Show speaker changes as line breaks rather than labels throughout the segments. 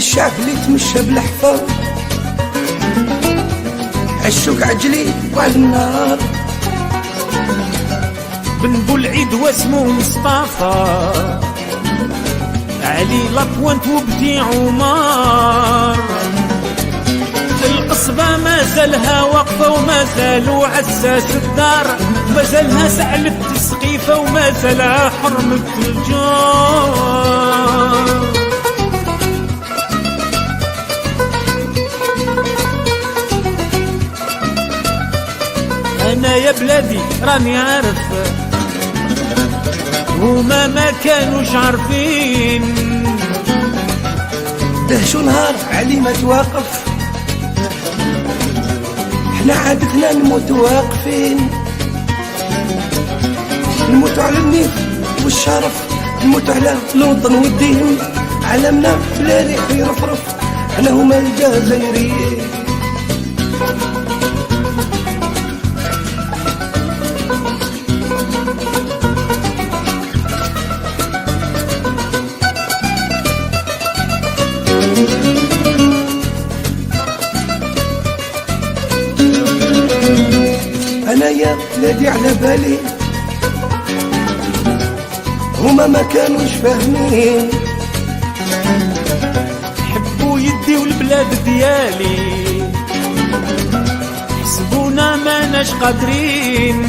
الشعب اللي تمشى بالحفاظ عالشوق عجلي وعلى النار.
بن بولعيد واسمو مصطفى علي لابوانت وبدي عمر. القصبة ما زالها واقفة وما زالوا عساس الدار، ما زالها سعلة السقيفة وما زالها حرمة الجار. أنا يا بلادي راني عارف هما ما كانوش عارفين،
دهشوا نهار علي ما توقف، احنا عادتنا نموت واقفين. نموت على النيل والشرف، نموت على الوطن والدين، علمنا بلا ريح يرفرف، احنا هما الجزائريين. أنا يا بلادي على بالي هما ما كانوش فاهمين،
حبوا يديو البلاد ديالي حسبونا ماناش قادرين.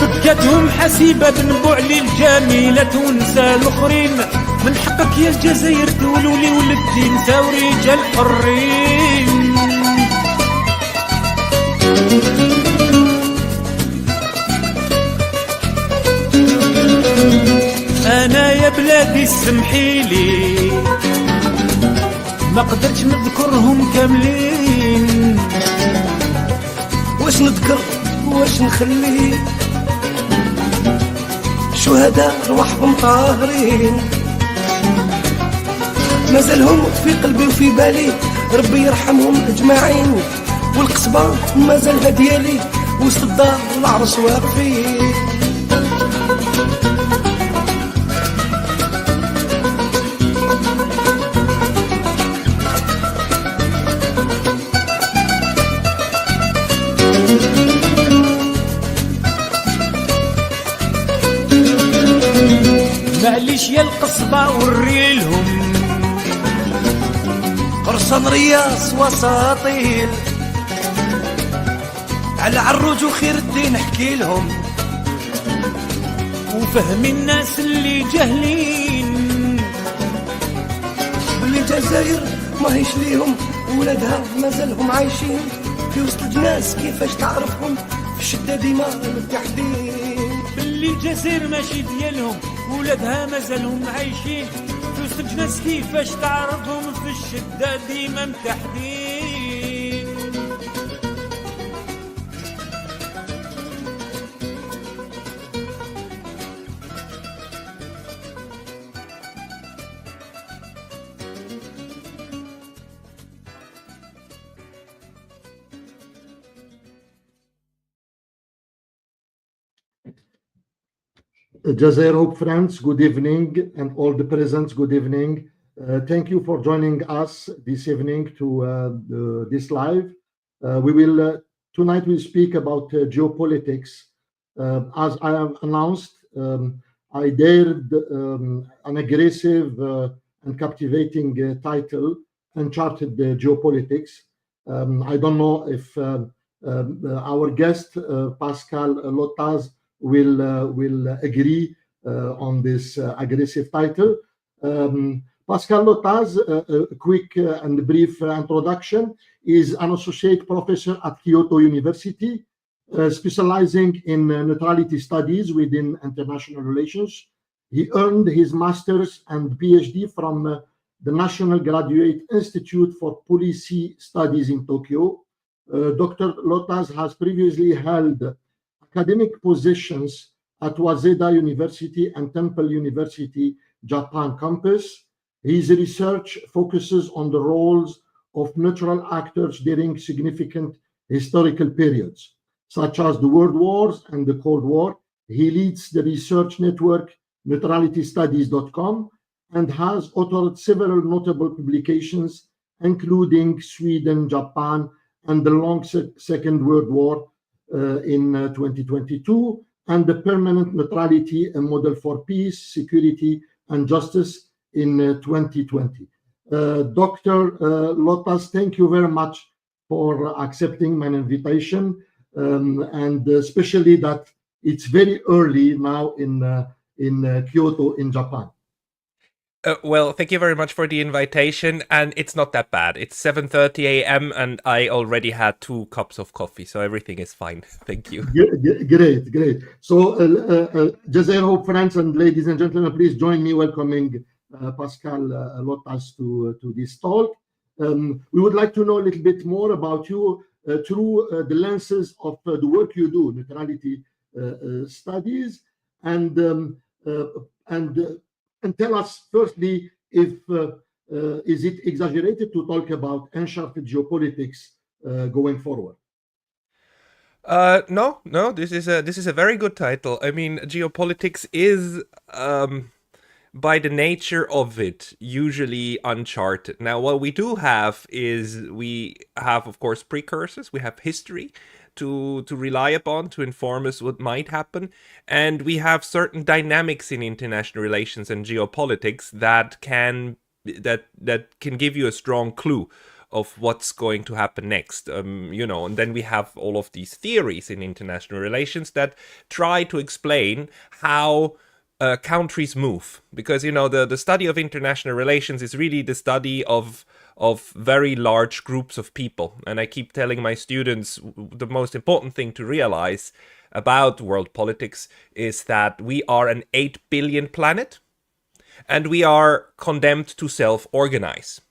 فكتهم حسيبة بنبوعلي الجميلة تونسى الأخرين، من حقك يا الجزائر تولولي ولدتي نساو رجال حرين. أنا يا بلادي سمحيلي ما قدرتش نذكرهم كاملين،
واش نذكر واش نخلي شهداء رواحهم طاهرين، مازالهم في قلبي وفي بالي، ربي يرحمهم أجمعين. والقصبة مازالها ديالي وسط الدار والعرس واقفين.
معليش يا القصبة وريلهم
قرصان رياس وساطيل، على عروج وخير الدين احكي لهم،
وفهم الناس اللي جاهلين
باللي الجزائر ماهيش ليهم، ولادها مازالهم عايشين في وسط الناس. كيفاش تعرفهم في الشدة ديما متحدين،
باللي الجزائر ماشي ديالهم ولادها مازالهم عايشين في وسط الناس. كيفاش تعرفهم في الشدة ديما متحدين.
Jazair Hope friends, good evening, and all the presents, good evening. Thank you for joining us this evening to this live. Tonight we'll speak about geopolitics. As I have announced, I dared an aggressive and captivating title, Uncharted Geopolitics. I don't know if our guest, Pascal Lottaz, will agree on this aggressive title. Pascal Lottaz, a quick and brief introduction, is an associate professor at Kyoto University, specializing in neutrality studies within international relations. He earned his master's and PhD from the National Graduate Institute for Policy Studies in Tokyo. Dr. Lottaz has previously held academic positions at Waseda University and Temple University, Japan campus. His research focuses on the roles of neutral actors during significant historical periods, such as the World Wars and the Cold War. He leads the research network neutralitystudies.com and has authored several notable publications, including Sweden, Japan, and the long Second World War in 2022, and the permanent neutrality, a model for peace, security, and justice in 2020. Dr. Lottaz, thank you very much for accepting my invitation, and especially that it's very early now in Kyoto, in Japan.
Well, thank you very much for the invitation, and it's not that bad. It's 7:30 a.m. and I already had 2 cups of coffee, so everything is fine. Thank you.
Great. So, Jazair, friends and ladies and gentlemen, please join me welcoming Pascal Lottaz to this talk. We would like to know a little bit more about you through the lenses of the work you do, neutrality studies, and tell us firstly if is it exaggerated to talk about Uncharted Geopolitics going forward?
No. This is a very good title. I mean, geopolitics is by the nature of it usually uncharted. Now, what we do have is we have, of course, precursors. We have history to rely upon to inform us what might happen, and we have certain dynamics in international relations and geopolitics that can give you a strong clue of what's going to happen next. And then we have all of these theories in international relations that try to explain how countries move, because the study of international relations is really the study of very large groups of people. And I keep telling my students the most important thing to realize about world politics is that we are an 8 billion planet, and we are condemned to self-organize.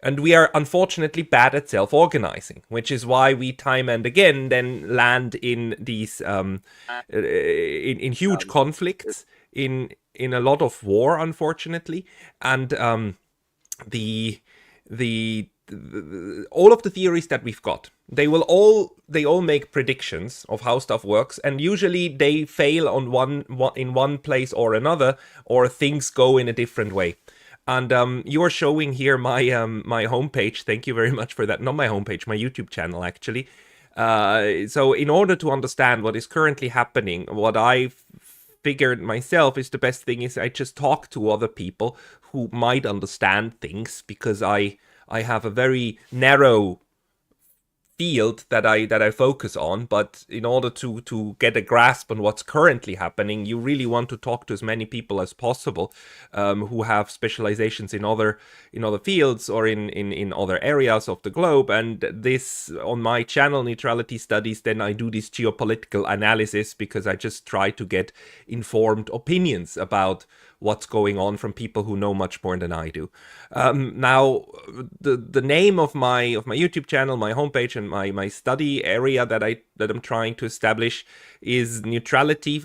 And we are unfortunately bad at self-organizing, which is why we time and again then land in these in huge conflicts, in a lot of war, unfortunately, and all of the theories that we've got, they all make predictions of how stuff works, and usually they fail on in one place or another, or things go in a different way. And you are showing here my my homepage. Thank you very much for that. Not my homepage, my YouTube channel, actually. So in order to understand what is currently happening, what I figured myself is the best thing is I just talk to other people who might understand things, because I have a very narrow field that I focus on. But in order to get a grasp on what's currently happening, you really want to talk to as many people as possible who have specializations in other fields or in other areas of the globe. And this, on my channel, Neutrality Studies, then I do this geopolitical analysis, because I just try to get informed opinions about what's going on from people who know much more than I do. Now, the name of my YouTube channel, my homepage, and my study area that I'm trying to establish is neutrality,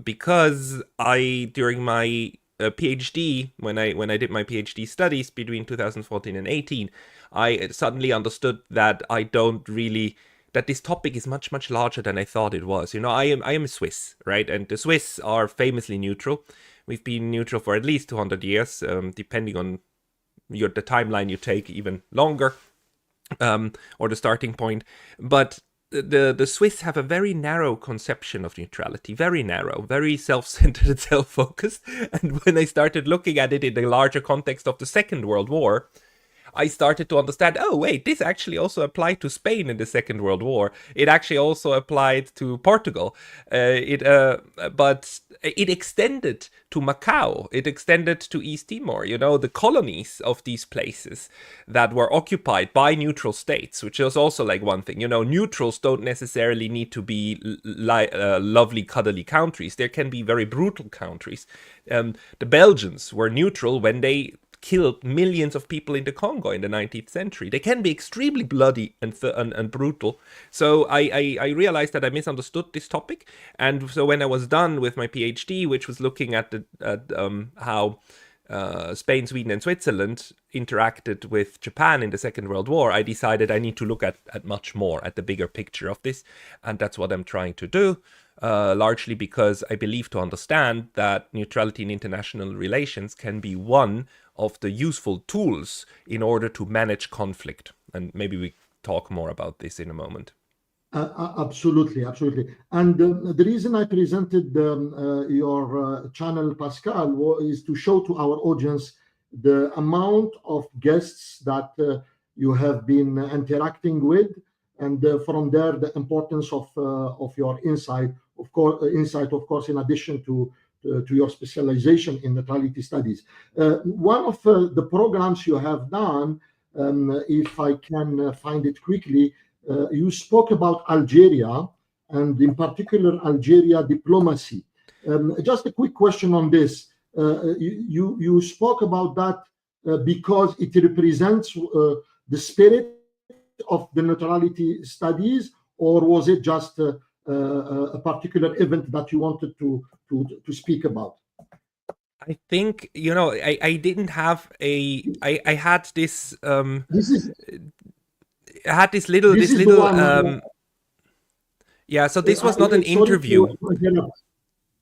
because during my PhD, when I did my PhD studies between 2014 and 18, I suddenly understood that that this topic is much, much larger than I thought it was. I am Swiss, right? And the Swiss are famously neutral. We've been neutral for at least 200 years, depending on the timeline you take, even longer, or the starting point. But the Swiss have a very narrow conception of neutrality, very narrow, very self-centered and self-focused. And when I started looking at it in the larger context of the Second World War, I started to understand, oh wait, this actually also applied to Spain in the Second World War. It actually also applied to Portugal. But it extended to Macau. It extended to East Timor. The colonies of these places that were occupied by neutral states, which is also like one thing. Neutrals don't necessarily need to be lovely, cuddly countries. There can be very brutal countries. The Belgians were neutral when they killed millions of people in the Congo in the 19th century. They can be extremely bloody and brutal. So I realized that I misunderstood this topic. And so when I was done with my PhD, which was looking at how Spain, Sweden, and Switzerland interacted with Japan in the Second World War, I decided I need to look at much more, at the bigger picture of this. And that's what I'm trying to do, largely because I believe to understand that neutrality in international relations can be one of the useful tools in order to manage conflict. And maybe we talk more about this in a moment.
Absolutely. And the reason I presented your channel, Pascal, is to show to our audience the amount of guests that you have been interacting with, and from there the importance of your insight. Of course, in addition to your specialization in neutrality studies. One of the programs you have done, if I can find it quickly. You spoke about Algeria, and in particular Algeria diplomacy. Just a quick question on this. You spoke about that because it represents the spirit of the neutrality studies, or was it just a particular event that you wanted to speak about?
I think, I didn't have I had this I had this little so this was not an interview.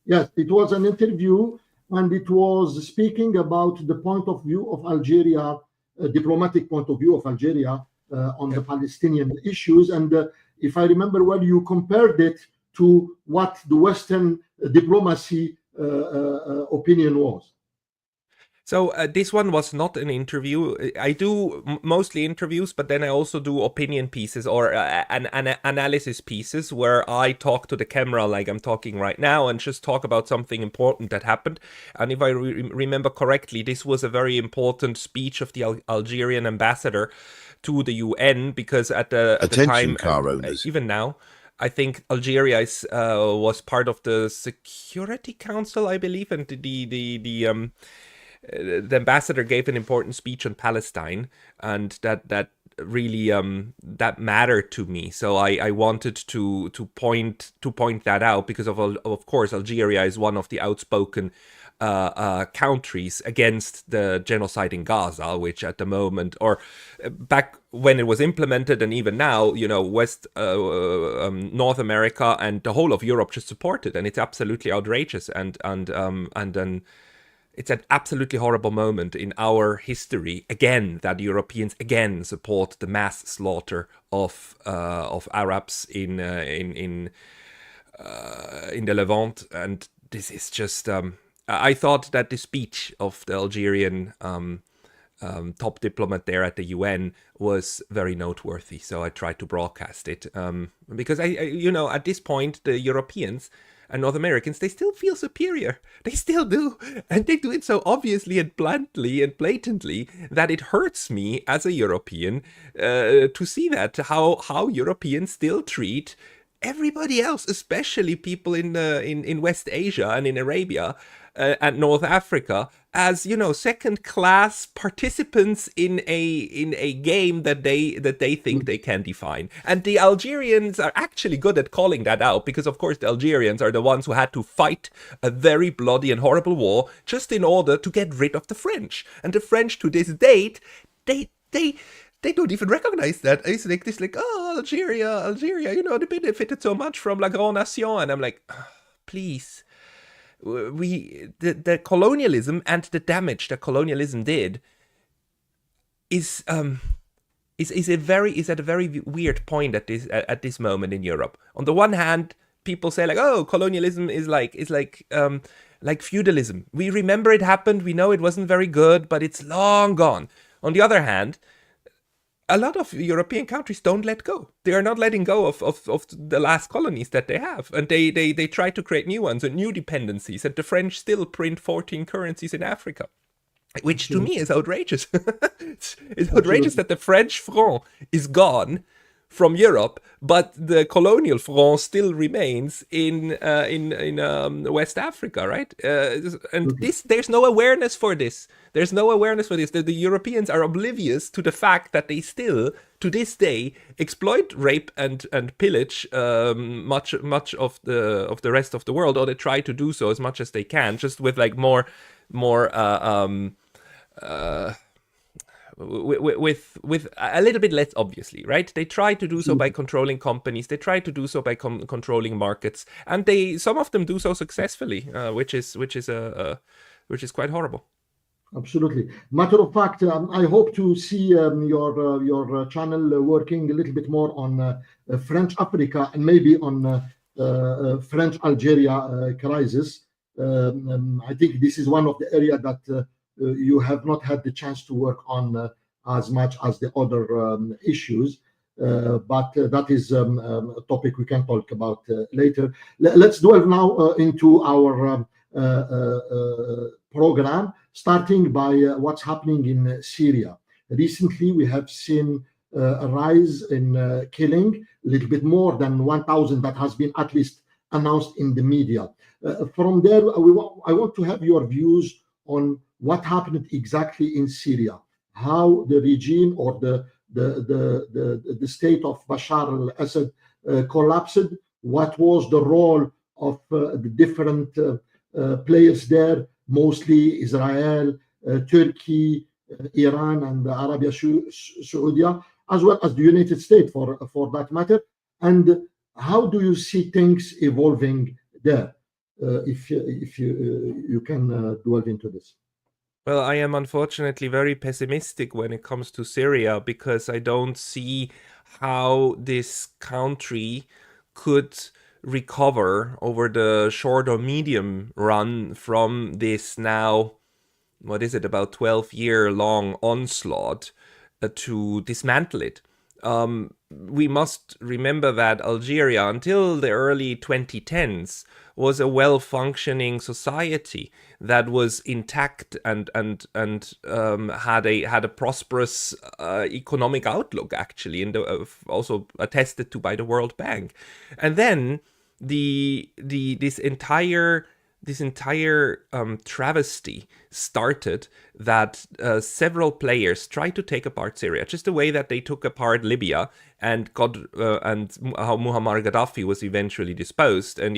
Yes, it was an interview, and it was speaking about the point of view of Algeria, diplomatic point of view of Algeria on the Palestinian issues. And if I remember well, you compared it to what the Western diplomacy opinion was.
So this one was not an interview. I do mostly interviews, but then I also do opinion pieces or an analysis pieces where I talk to the camera like I'm talking right now and just talk about something important that happened. And if I remember correctly, this was a very important speech of the Algerian ambassador to the UN, because at the time,
car owners.
Even now, I think Algeria was part of the Security Council, I believe, and the ambassador gave an important speech on Palestine, and that really that mattered to me. So I wanted to point that out, because of course Algeria is one of the outspoken countries against the genocide in Gaza, which at the moment, or back when it was implemented, and even now, North America and the whole of Europe just support it, and it's absolutely outrageous, and then. It's an absolutely horrible moment in our history, again, that Europeans again support the mass slaughter of Arabs in the Levant, and this is just. I thought that the speech of the Algerian top diplomat there at the UN was very noteworthy, so I tried to broadcast it because I at this point the Europeans and North Americans, they still feel superior. They still do. And they do it so obviously and bluntly and blatantly that it hurts me as a European to see that, how Europeans still treat everybody else, especially people in West Asia and in Arabia and North Africa, as second-class participants in a game that they think they can define. And the Algerians are actually good at calling that out, because of course the Algerians are the ones who had to fight a very bloody and horrible war just in order to get rid of the French. And the French to this date, they don't even recognize that. It's like this, Algeria, they benefited so much from La Grande Nation, and I'm like, please. The colonialism and the damage that colonialism did is at a very weird point at this moment in Europe. On the one hand, people say colonialism is like feudalism. We remember it happened. We know it wasn't very good, but it's long gone. On the other hand, a lot of European countries don't let go. They are not letting go of the last colonies that they have. And they try to create new ones and new dependencies. And the French still print 14 currencies in Africa, which to me is outrageous. It's outrageous that the French franc is gone, from Europe, but the colonial France still remains in West Africa, right? And there's no awareness for this. There's no awareness for this. The Europeans are oblivious to the fact that they still, to this day, exploit, rape, and pillage much of the rest of the world, or they try to do so as much as they can, just with like more with a little bit less obviously, right? They try to do so by controlling companies. They try to do so by controlling markets, and some of them do so successfully, which is quite horrible.
Absolutely. Matter of fact, I hope to see your channel working a little bit more on French Africa and maybe on French Algeria crisis. I think this is one of the areas that you have not had the chance to work on as much as the other issues, but that is a topic we can talk about later. Let's delve now into our program, starting by what's happening in Syria. Recently, we have seen a rise in killing, a little bit more than 1,000 that has been at least announced in the media. From there, I want to have your views on what happened exactly in Syria, how the regime or the state of Bashar al-Assad collapsed, what was the role of the different players there, mostly Israel, Turkey, Iran, and Arabia Saudi, as well as the United States for that matter, and how do you see things evolving there? If you can delve into this.
Well, I am unfortunately very pessimistic when it comes to Syria, because I don't see how this country could recover over the short or medium run from this now, what is it, about 12-year-long onslaught to dismantle it. We must remember that Algeria, until the early 2010s, was a well-functioning society that was intact and had a prosperous economic outlook, actually, and also attested to by the World Bank. And then this entire travesty started, that several players tried to take apart Syria, just the way that they took apart Libya and how Muammar Gaddafi was eventually disposed. And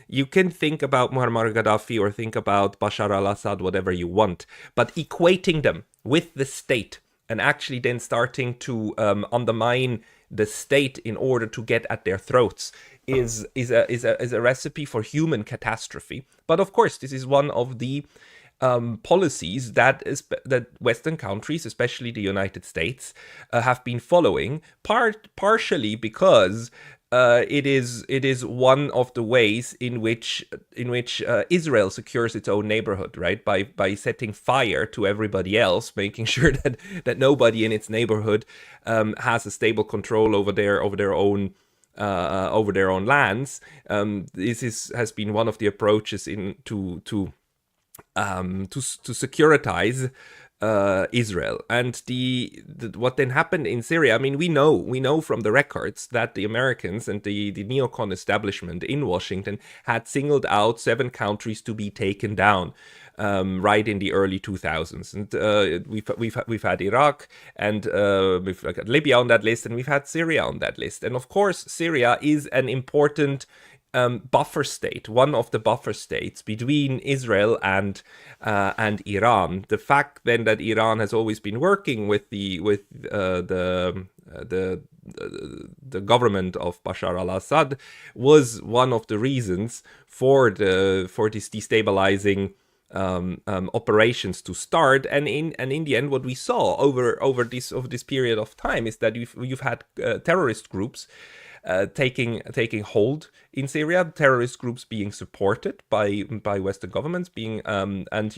you can think about Muammar Gaddafi or think about Bashar al-Assad, whatever you want, but equating them with the state and actually then starting to undermine the state in order to get at their throats is a recipe for human catastrophe. But of course, this is one of the policies that Western countries, especially the United States, have been following, partially because it is one of the ways in which Israel secures its own neighborhood, right? By setting fire to everybody else, making sure that nobody in its neighborhood has a stable control over their own lands. This has been one of the approaches to securitize Israel. And what then happened in Syria, I mean, we know from the records that the Americans and the neocon establishment in Washington had singled out 7 countries to be taken down right in the early 2000s. And we've had Iraq, and we've got Libya on that list, and we've had Syria on that list. And of course, Syria is an important buffer state, one of the buffer states between Israel and Iran. The fact then that Iran has always been working with the government of Bashar al-Assad was one of the reasons for this destabilizing operations to start. And in the end, what we saw over this period of time is that you've had terrorist groups taking hold in Syria, terrorist groups being supported by Western governments, and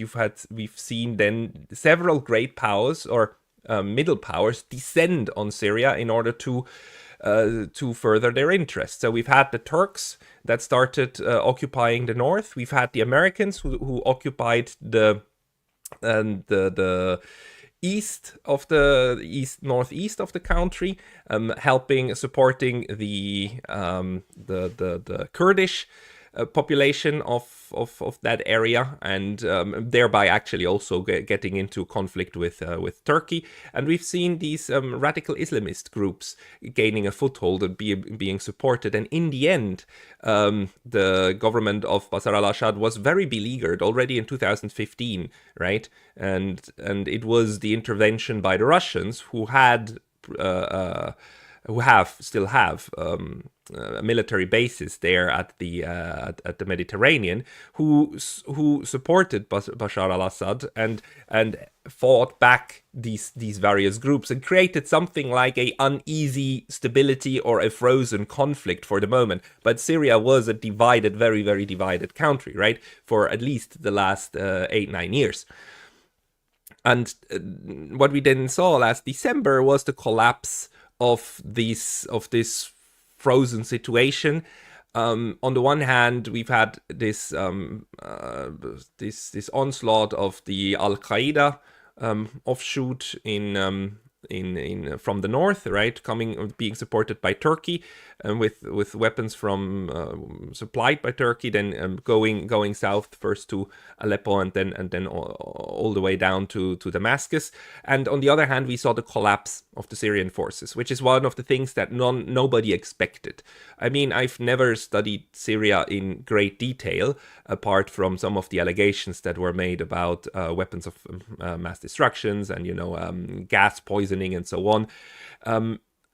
we've seen then several great powers or middle powers descend on Syria in order to further their interests. So we've had the Turks that started occupying the north. We've had the Americans who occupied the northeast of the country, supporting the Kurdish population of that area, and thereby actually also getting into conflict with Turkey. And we've seen these radical Islamist groups gaining a foothold and being supported. And in the end, the government of Bashar al-Assad was very beleaguered already in 2015, right? And it was the intervention by the Russians who still have military bases there at the Mediterranean, who supported Bashar al-Assad and fought back these various groups and created something like a uneasy stability or a frozen conflict for the moment. But Syria was a divided, very, very divided country, right, for at least the last 8-9 years. And what we then saw last December was the collapse of this frozen situation. On the one hand, we've had this onslaught of the Al-Qaeda offshoot from the north, right, being supported by Turkey, with weapons supplied by Turkey, then going south first to Aleppo and then all the way down to Damascus. And on the other hand, we saw the collapse of the Syrian forces, which is one of the things that nobody expected. I mean, I've never studied Syria in great detail, apart from some of the allegations that were made about weapons of mass destructions and gas poisoning and so on.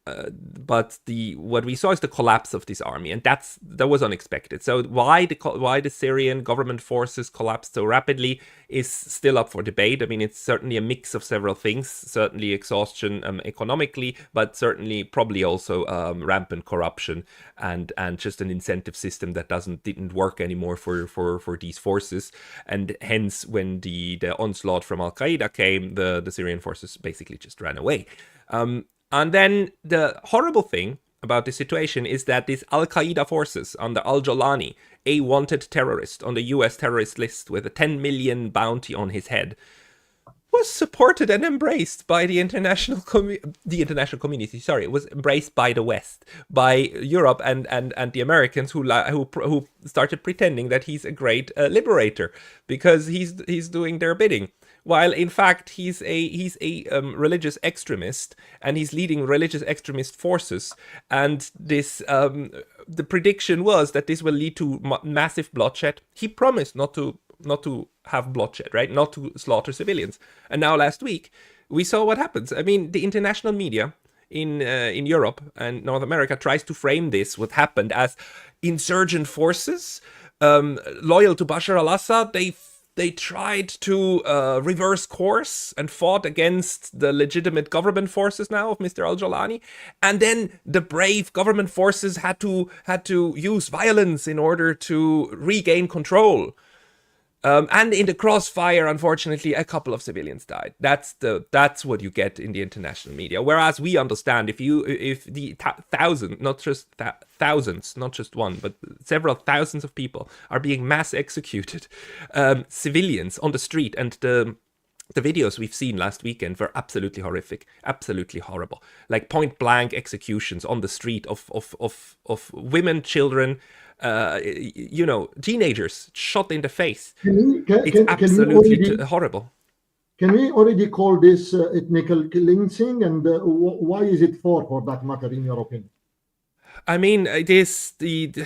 But what we saw is the collapse of this army, and that was unexpected. So why the Syrian government forces collapsed so rapidly is still up for debate. I mean, it's certainly a mix of several things. Certainly exhaustion economically, but certainly probably also rampant corruption and just an incentive system that didn't work anymore for these forces. And hence, when the onslaught from Al-Qaeda came, the Syrian forces basically just ran away. And then the horrible thing about this situation is that these Al-Qaeda forces under Al-Jolani, a wanted terrorist on the US terrorist list with a 10 million bounty on his head, was supported and embraced by the international community. Sorry, it was embraced by the West, by Europe and the Americans who started pretending that he's a great liberator because he's doing their bidding. While in fact he's a religious extremist, and he's leading religious extremist forces, and this the prediction was that this will lead to massive bloodshed. He promised not to have bloodshed, right? Not to slaughter civilians. And now last week we saw what happens. I mean, the international media in Europe and North America tries to frame what happened as insurgent forces loyal to Bashar al-Assad. They tried to reverse course and fought against the legitimate government forces now of Mr. Al-Jolani. And then the brave government forces had to use violence in order to regain control. And in the crossfire, unfortunately, a couple of civilians died. That's what you get in the international media. Whereas we understand if the thousands, not just one, but several thousands of people are being mass executed, civilians on the street, and the videos we've seen last weekend were absolutely horrific, absolutely horrible. Like point blank executions on the street of women, children, teenagers shot in the face. It's absolutely horrible.
Can we already call this ethnical cleansing, and why is it for that matter, in your opinion?
I mean, it is the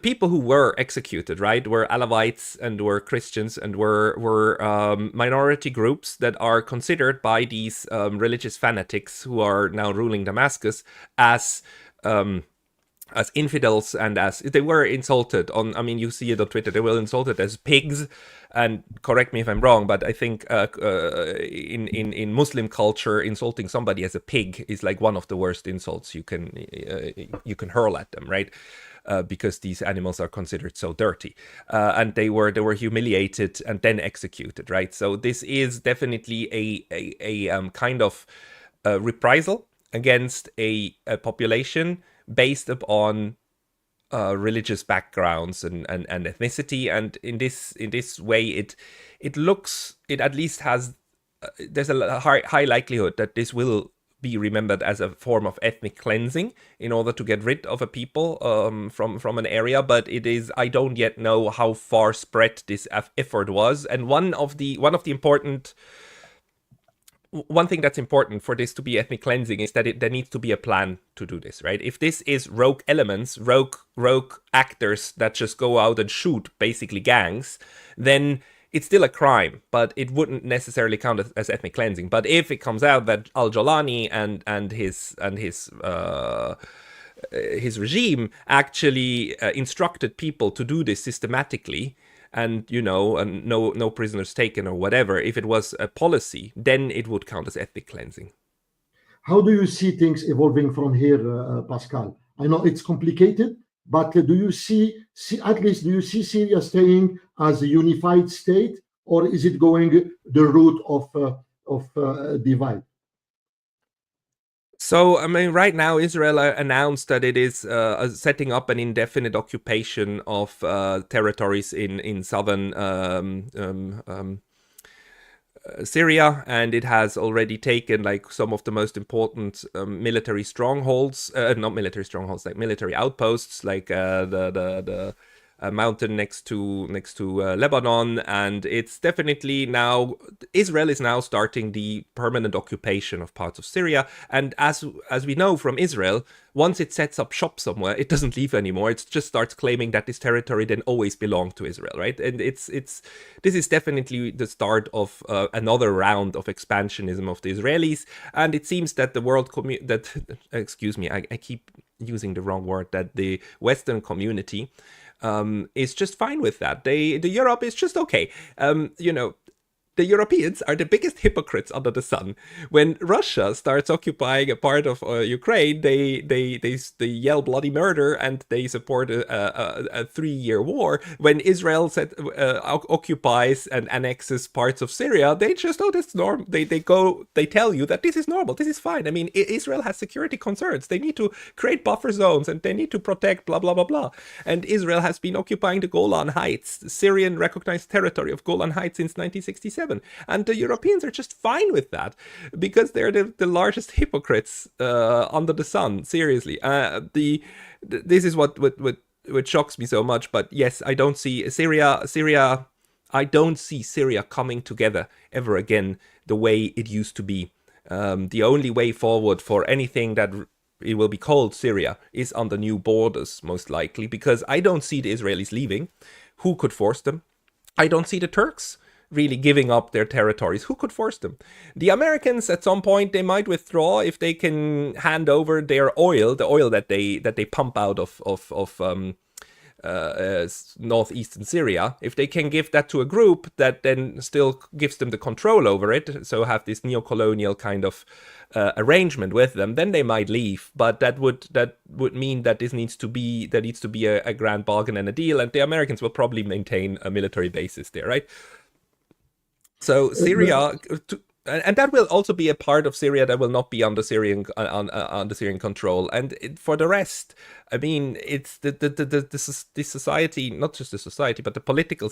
people who were executed, right, were Alawites and were Christians and were minority groups that are considered by these religious fanatics who are now ruling Damascus as infidels, and as they were insulted you see it on Twitter, they were insulted as pigs. And correct me if I'm wrong, but I think in Muslim culture, insulting somebody as a pig is like one of the worst insults you can hurl at them, right? Because these animals are considered so dirty, and they were humiliated and then executed, right? So this is definitely a kind of reprisal against a population based upon religious backgrounds and ethnicity, and in this way it at least has high likelihood that this will be remembered as a form of ethnic cleansing in order to get rid of a people from an area. But I don't yet know how far spread this effort was. And one thing that's important for this to be ethnic cleansing is that there needs to be a plan to do this, right? If this is rogue elements, rogue actors that just go out and shoot, basically gangs, then it's still a crime, but it wouldn't necessarily count as ethnic cleansing. But if it comes out that Al-Jolani and his regime actually instructed people to do this systematically, and no prisoners taken or whatever, if it was a policy, then it would count as ethnic cleansing.
How do you see things evolving from here, Pascal? I know it's complicated, but do you see Syria staying as a unified state, or is it going the route of divide?
So, I mean, right now, Israel announced that it is setting up an indefinite occupation of territories in southern Syria, and it has already taken like some of the most important military strongholds, not military strongholds, like military outposts, like the mountain next to Lebanon. And it's definitely now, Israel is now starting the permanent occupation of parts of Syria. And as we know from Israel, once it sets up shop somewhere, it doesn't leave anymore. It just starts claiming that this territory then always belonged to Israel, right? And this is definitely the start of another round of expansionism of the Israelis. And it seems that I keep using the wrong word, that the Western community is just fine with that. The Europe is just okay. The Europeans are the biggest hypocrites under the sun. When Russia starts occupying a part of Ukraine, they yell bloody murder and they support a 3-year war. When Israel occupies and annexes parts of Syria, they just that's normal. They tell you that this is normal, this is fine. I mean, Israel has security concerns. They need to create buffer zones and they need to protect blah blah blah blah. And Israel has been occupying the Golan Heights, Syrian recognized territory of Golan Heights, since 1967. And the Europeans are just fine with that because they're the largest hypocrites under the sun. Seriously, this is what shocks me so much. But yes, I don't see Syria. I don't see Syria coming together ever again the way it used to be. The only way forward for anything that it will be called Syria is under new borders, most likely, because I don't see the Israelis leaving. Who could force them? I don't see the Turks really giving up their territories. Who could force them? The Americans, at some point, they might withdraw if they can hand over their oil, the oil that they pump out of northeastern Syria. If they can give that to a group that then still gives them the control over it, so have this neo-colonial kind of arrangement with them, then they might leave. But that would mean that there needs to be a grand bargain and a deal, and the Americans will probably maintain a military basis there, right? So Syria, and that will also be a part of Syria that will not be under Syrian control. And for the rest, I mean, it's the society, not just the society, but the political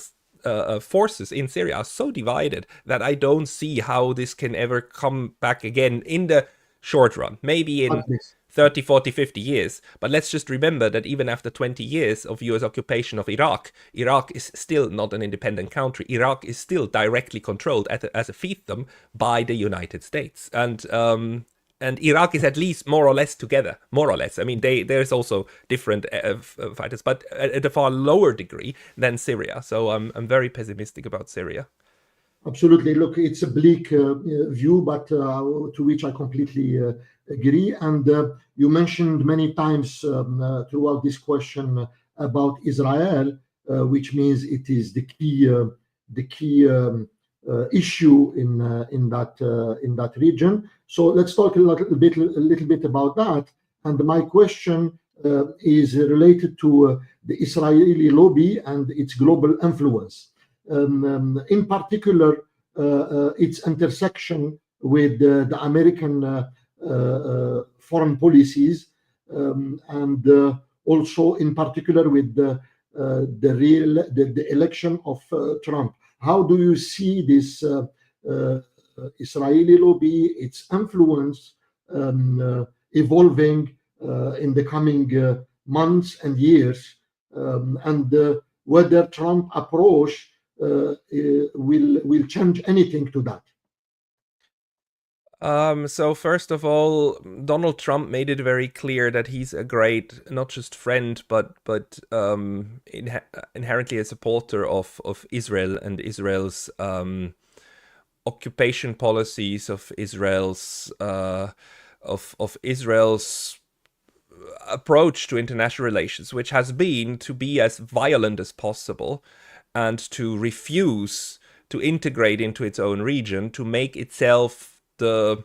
forces in Syria are so divided that I don't see how this can ever come back again in the short run. Maybe in 30, 40, 50 years. But let's just remember that even after 20 years of US occupation of Iraq, Iraq is still not an independent country. Iraq is still directly controlled as a fiefdom by the United States. And Iraq is at least more or less together, more or less. I mean, there's also different fighters, but at a far lower degree than Syria. So I'm very pessimistic about Syria.
Absolutely. Look, it's a bleak view, but to which I completely agree. And you mentioned many times throughout this question about Israel, which means it is the key issue in that region. So let's talk a little bit about that. And my question is related to the Israeli lobby and its global influence. In particular, its intersection with the American foreign policies, and also in particular with the election of Trump. How do you see this Israeli lobby, its influence evolving in the coming months and years, and whether Trump approach will change anything to that.
So first of all, Donald Trump made it very clear that he's a great, not just friend, but inherently a supporter of Israel and Israel's occupation policies, of Israel's approach to international relations, which has been to be as violent as possible and to refuse to integrate into its own region, to make itself the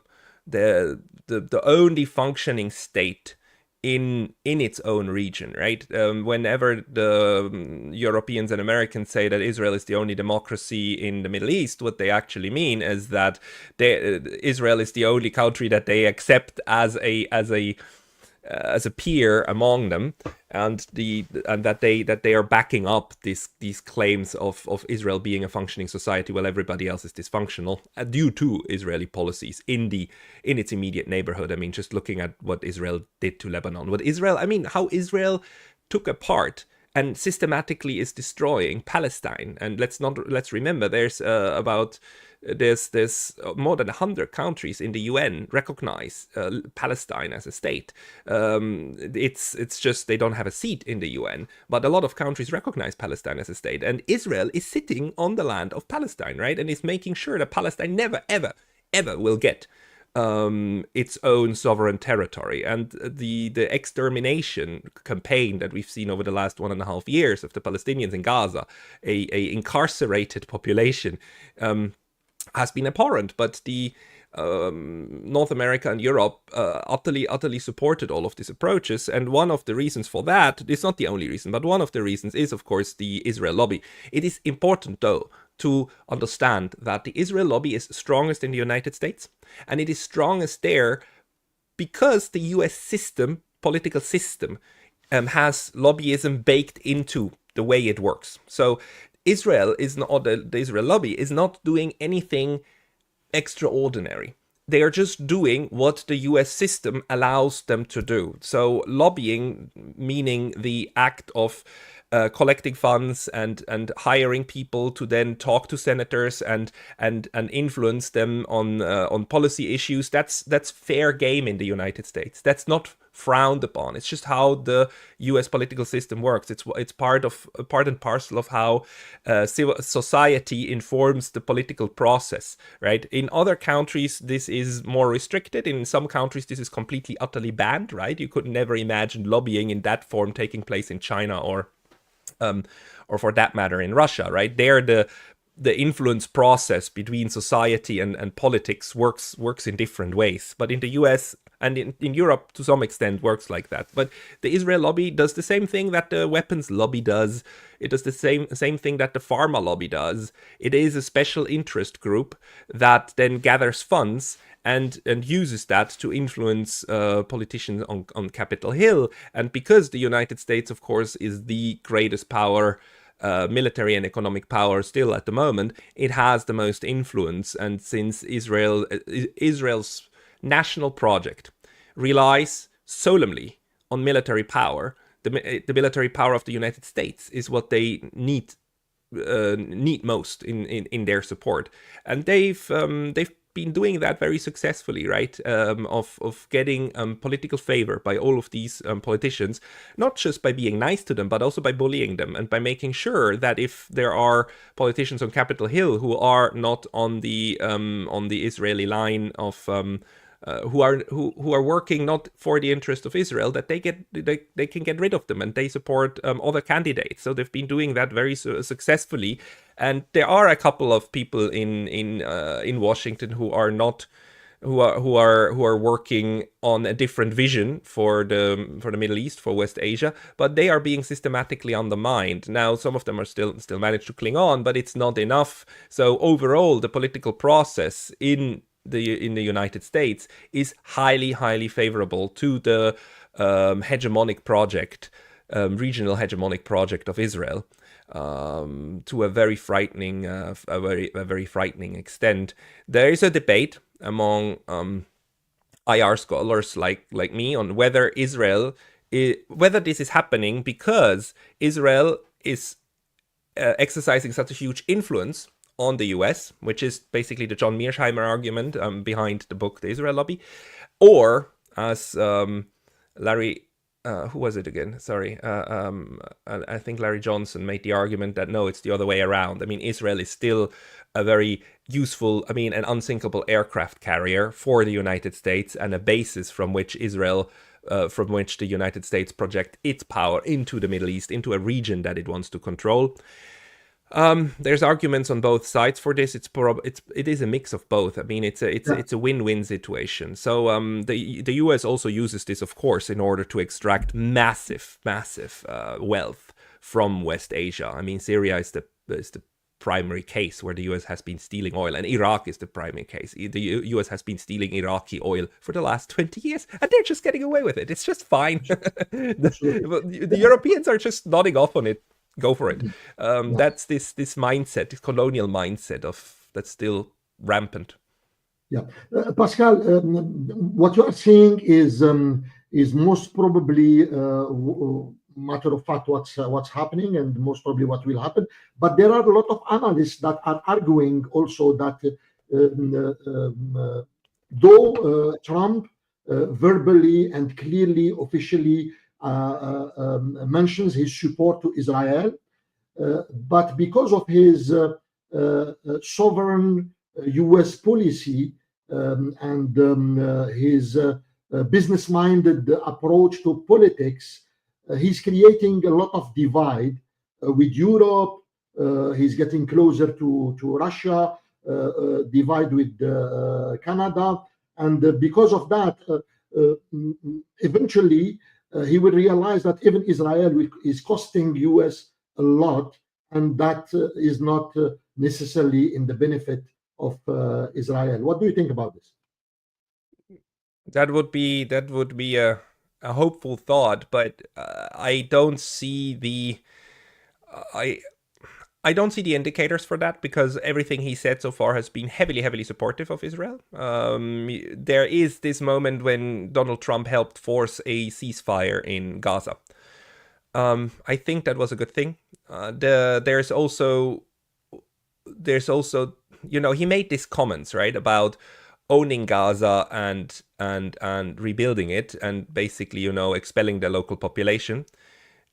only functioning state in its own region, right? Whenever the Europeans and Americans say that Israel is the only democracy in the Middle East, what they actually mean is that Israel is the only country that they accept as a peer among them, and that they are backing up these claims of Israel being a functioning society while everybody else is dysfunctional due to Israeli policies in its immediate neighborhood. I mean, just looking at what Israel did to Lebanon, how Israel took apart and systematically is destroying Palestine. And let's remember, there's more than 100 countries in the UN recognize Palestine as a state. It's just they don't have a seat in the UN, but a lot of countries recognize Palestine as a state, and Israel is sitting on the land of Palestine, right, and is making sure that Palestine never, ever, ever will get its own sovereign territory. And the extermination campaign that we've seen over the last 1.5 years of the Palestinians in Gaza, a incarcerated population, has been abhorrent. But the North America and Europe utterly supported all of these approaches. And one of the reasons for that, it's not the only reason, but one of the reasons is, of course, the Israel lobby. It is important, though, to understand that the Israel lobby is strongest in the United States, and it is strongest there because the US system, political system, has lobbyism baked into the way it works. So Israel is not, or the Israel lobby is not doing anything extraordinary. They are just doing what the US system allows them to do. So lobbying, meaning the act of collecting funds and hiring people to then talk to senators and influence them on policy issues, that's fair game in the United States. That's not frowned upon. It's just how the US political system works. It's part and parcel of how civil society informs the political process, right? In other countries, this is more restricted. In some countries, this is completely, utterly banned, right? You could never imagine lobbying in that form taking place in China or for that matter in Russia, right? There, the influence process between society and politics works in different ways. But in the US and in Europe, to some extent, works like that. But the Israel lobby does the same thing that the weapons lobby does. It does the same thing that the pharma lobby does. It is a special interest group that then gathers funds and uses that to influence politicians on Capitol Hill. And because the United States, of course, is the greatest power, military and economic power still at the moment, it has the most influence. And since Israel's national project relies solemnly on military power, the military power of the United States is what they need most in their support. And they've been doing that very successfully, right? Of getting political favor by all of these politicians, not just by being nice to them, but also by bullying them and by making sure that if there are politicians on Capitol Hill who are not on the Israeli line of who are working not for the interest of Israel, that they can get rid of them and they support other candidates. So they've been doing that very successfully. And there are a couple of people in Washington who are working on a different vision for the Middle East, for West Asia, but they are being systematically undermined. Now, some of them are still managed to cling on, but it's not enough. So overall, the political process in the United States is highly favorable to the hegemonic project, regional hegemonic project of Israel. to a very frightening, extent. There is a debate among IR scholars like me on whether whether this is happening because Israel is exercising such a huge influence on the US, which is basically the John Mearsheimer argument behind the book The Israel Lobby, or as Larry, who was it again? Sorry, I think Larry Johnson made the argument that no, it's the other way around. I mean, Israel is still a very useful, an unsinkable aircraft carrier for the United States and a basis from which the United States project its power into the Middle East, into a region that it wants to control. There's arguments on both sides for this. It is a mix of both. I mean, it's a win-win situation. So the US also uses this, of course, in order to extract massive wealth from West Asia. I mean, Syria is the primary case where the US has been stealing oil, and Iraq is the primary case. The US has been stealing Iraqi oil for the last 20 years, and they're just getting away with it. It's just fine. the Europeans are just nodding off on it. Go for it. That's this mindset, this colonial mindset that's still rampant.
Yeah, Pascal, what you are saying is most probably matter of fact what's happening, and most probably what will happen. But there are a lot of analysts that are arguing also that though Trump verbally and clearly, officially mentions his support to Israel, but because of his sovereign US policy and his business-minded approach to politics, he's creating a lot of divide with Europe. He's getting closer to Russia, divide with Canada, and because of that, eventually he will realize that even Israel is costing US a lot, and that is not necessarily in the benefit of Israel. What do you think about this?
That would be a hopeful thought, but I don't see the indicators for that, because everything he said so far has been heavily supportive of Israel. There is this moment when Donald Trump helped force a ceasefire in Gaza. I think that was a good thing. There's also, he made these comments, right, about owning Gaza and rebuilding it, and basically, expelling the local population.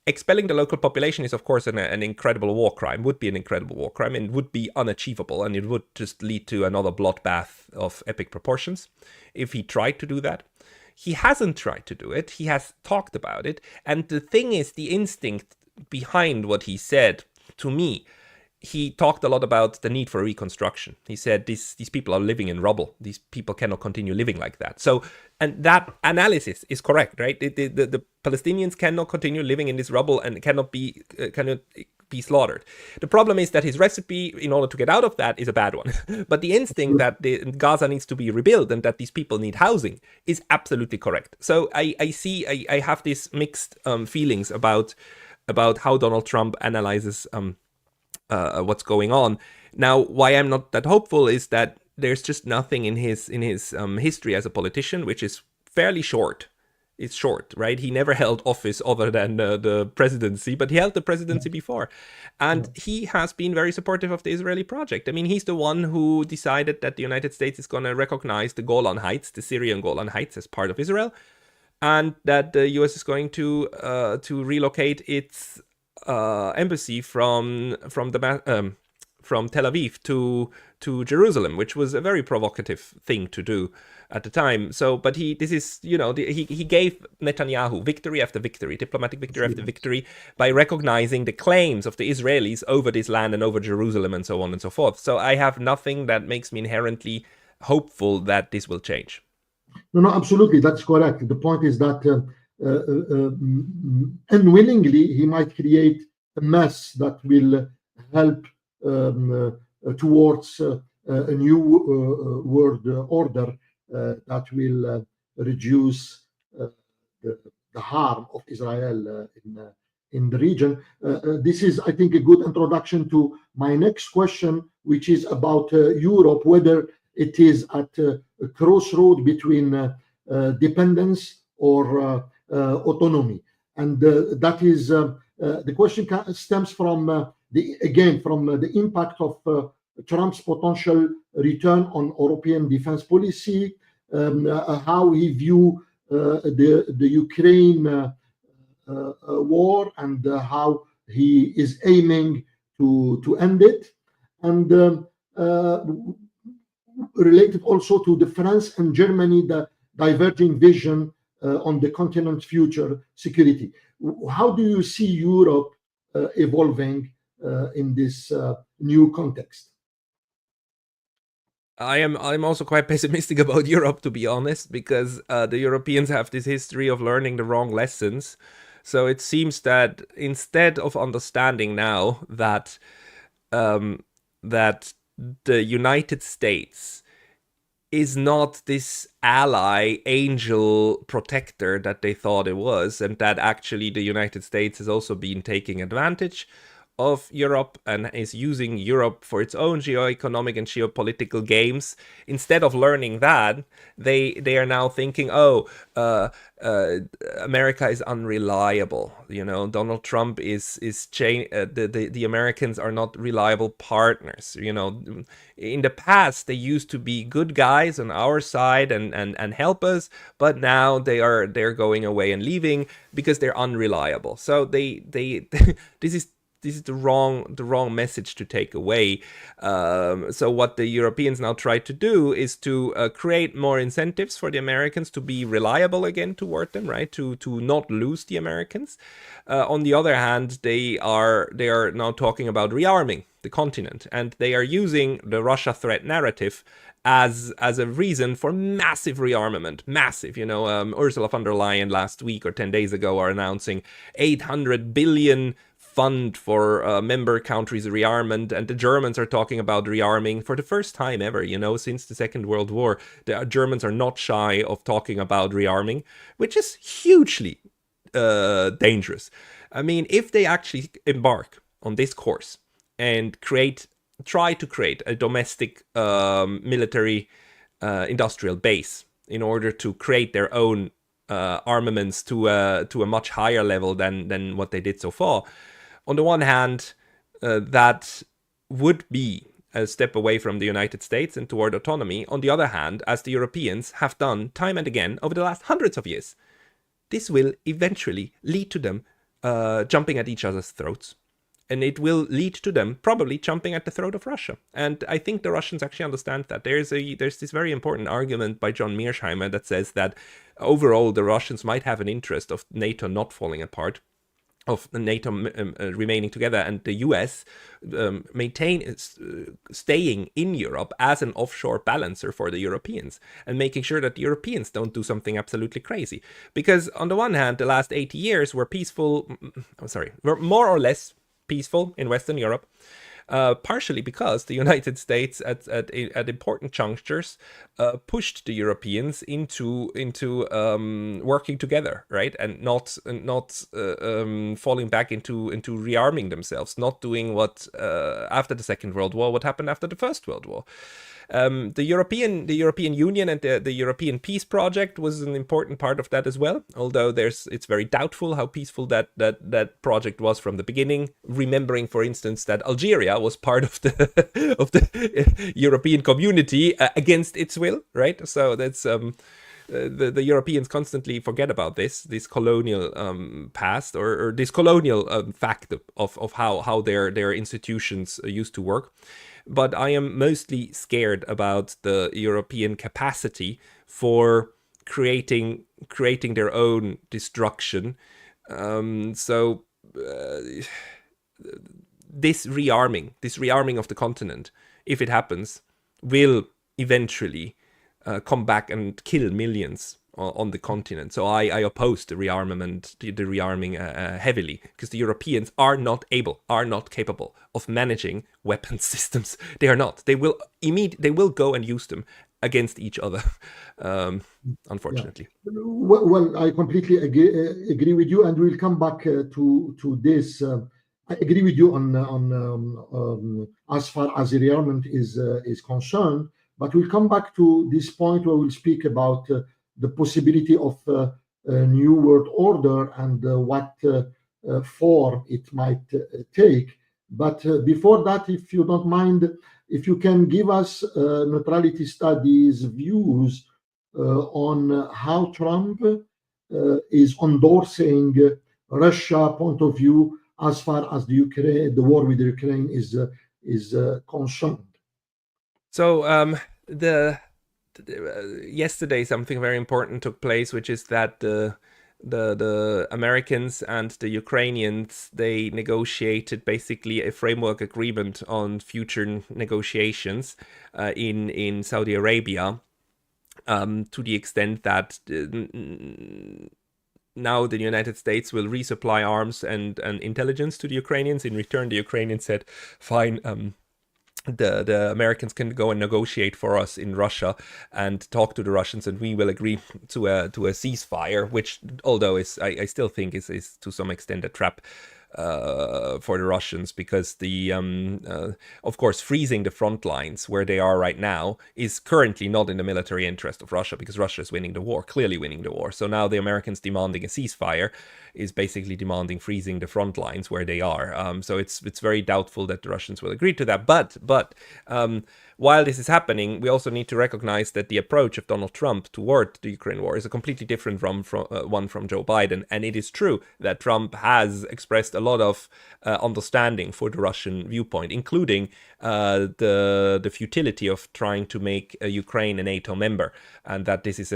Expelling the local population is, of course, an incredible war crime, would be an incredible war crime, and would be unachievable, and it would just lead to another bloodbath of epic proportions if he tried to do that. He hasn't tried to do it. He has talked about it. And the thing is, the instinct behind what he said, to me, he talked a lot about the need for reconstruction. He said these people are living in rubble. These people cannot continue living like that. So, and that analysis is correct, right? The Palestinians cannot continue living in this rubble and cannot be slaughtered. The problem is that his recipe, in order to get out of that, is a bad one. But the instinct that Gaza needs to be rebuilt and that these people need housing is absolutely correct. So I have these mixed feelings about how Donald Trump analyzes what's going on. Now, why I'm not that hopeful is that there's just nothing in his history as a politician, which is fairly short. It's short, right? He never held office other than the presidency, but he held the presidency before. And he has been very supportive of the Israeli project. I mean, he's the one who decided that the United States is going to recognize the Golan Heights, the Syrian Golan Heights, as part of Israel, and that the US is going to relocate its embassy from Tel Aviv to Jerusalem, which was a very provocative thing to do at the time. So, but he gave Netanyahu victory after victory, diplomatic victory after victory, by recognizing the claims of the Israelis over this land and over Jerusalem and so on and so forth. So I have nothing that makes me inherently hopeful that this will change.
No, absolutely, that's correct. The point is that unwillingly he might create a mess that will help towards a new world order that will reduce the harm of Israel in the region. This is, I think, a good introduction to my next question, which is about Europe, whether it is at a crossroad between dependence or autonomy. And that is, the question stems from, the impact of Trump's potential return on European defense policy, how he view the Ukraine war, and how he is aiming to end it, and related also to the France and Germany, the diverging vision on the continent's future security. How do you see Europe evolving in this new context?
I'm also quite pessimistic about Europe, to be honest, because the Europeans have this history of learning the wrong lessons. So it seems that instead of understanding now that that the United States is not this ally, angel, protector that they thought it was, and that actually the United States has also been taking advantage of Europe and is using Europe for its own geo-economic and geopolitical games. Instead of learning that, they are now thinking, America is unreliable. You know, Donald Trump the Americans are not reliable partners. You know, in the past they used to be good guys on our side and help us, but now they're going away and leaving because they're unreliable. So this is the wrong message to take away. So what the Europeans now try to do is to create more incentives for the Americans to be reliable again toward them, right? To not lose the Americans. On the other hand, they are now talking about rearming the continent, and they are using the Russia threat narrative as a reason for massive rearmament. Massive, you know, Ursula von der Leyen last week or 10 days ago are announcing 800 billion fund for member countries' rearmament, and the Germans are talking about rearming for the first time ever, you know, since the Second World War. The Germans are not shy of talking about rearming, which is hugely dangerous. I mean, if they actually embark on this course and try to create a domestic military industrial base in order to create their own armaments to a much higher level than what they did so far. On the one hand, that would be a step away from the United States and toward autonomy. On the other hand, as the Europeans have done time and again over the last hundreds of years, this will eventually lead to them jumping at each other's throats. And it will lead to them probably jumping at the throat of Russia. And I think the Russians actually understand that. There's this very important argument by John Mearsheimer that says that overall the Russians might have an interest of NATO not falling apart, of NATO remaining together, and the US staying in Europe as an offshore balancer for the Europeans, and making sure that the Europeans don't do something absolutely crazy. Because on the one hand, the last 80 years were were more or less peaceful in Western Europe, partially because the United States at important junctures pushed the Europeans into working together, right, and not falling back into rearming themselves, not doing what after the Second World War, what happened after the First World War. The European Union and the European Peace Project was an important part of that as well, although it's very doubtful how peaceful that project was from the beginning, remembering, for instance, that Algeria was part of the European community against its will, right? So that's the Europeans constantly forget about this colonial past or this colonial fact of how their institutions used to work. But I am mostly scared about the European capacity for creating their own destruction. So this rearming of the continent, if it happens, will eventually come back and kill millions on the continent. So I oppose the rearming heavily, because the Europeans are not capable of managing weapons systems. They are not. They will go and use them against each other, unfortunately.
Yeah. Well, I completely agree with you, and we'll come back to this. I agree with you on as far as the rearmament is concerned, but we'll come back to this point where we'll speak about the possibility of a new world order and what form it might take. But before that, if you don't mind, if you can give us neutrality studies views on how Trump is endorsing Russia point of view as far as the war with Ukraine is concerned.
So yesterday something very important took place, which is that the Americans and the Ukrainians, they negotiated basically a framework agreement on future negotiations in Saudi Arabia, to the extent that now the United States will resupply arms and intelligence to the Ukrainians. In return, the Ukrainians said, fine, the Americans can go and negotiate for us in Russia and talk to the Russians, and we will agree to a ceasefire, which, although I still think is to some extent a trap for the Russians, because of course, freezing the front lines where they are right now is currently not in the military interest of Russia, because Russia is winning the war, clearly winning the war. So now the Americans demanding a ceasefire is basically demanding freezing the front lines where they are. So it's very doubtful that the Russians will agree to that. But while this is happening, we also need to recognize that the approach of Donald Trump toward the Ukraine war is a completely different one from Joe Biden. And it is true that Trump has expressed a lot of understanding for the Russian viewpoint, including the futility of trying to make Ukraine a NATO member, and that this is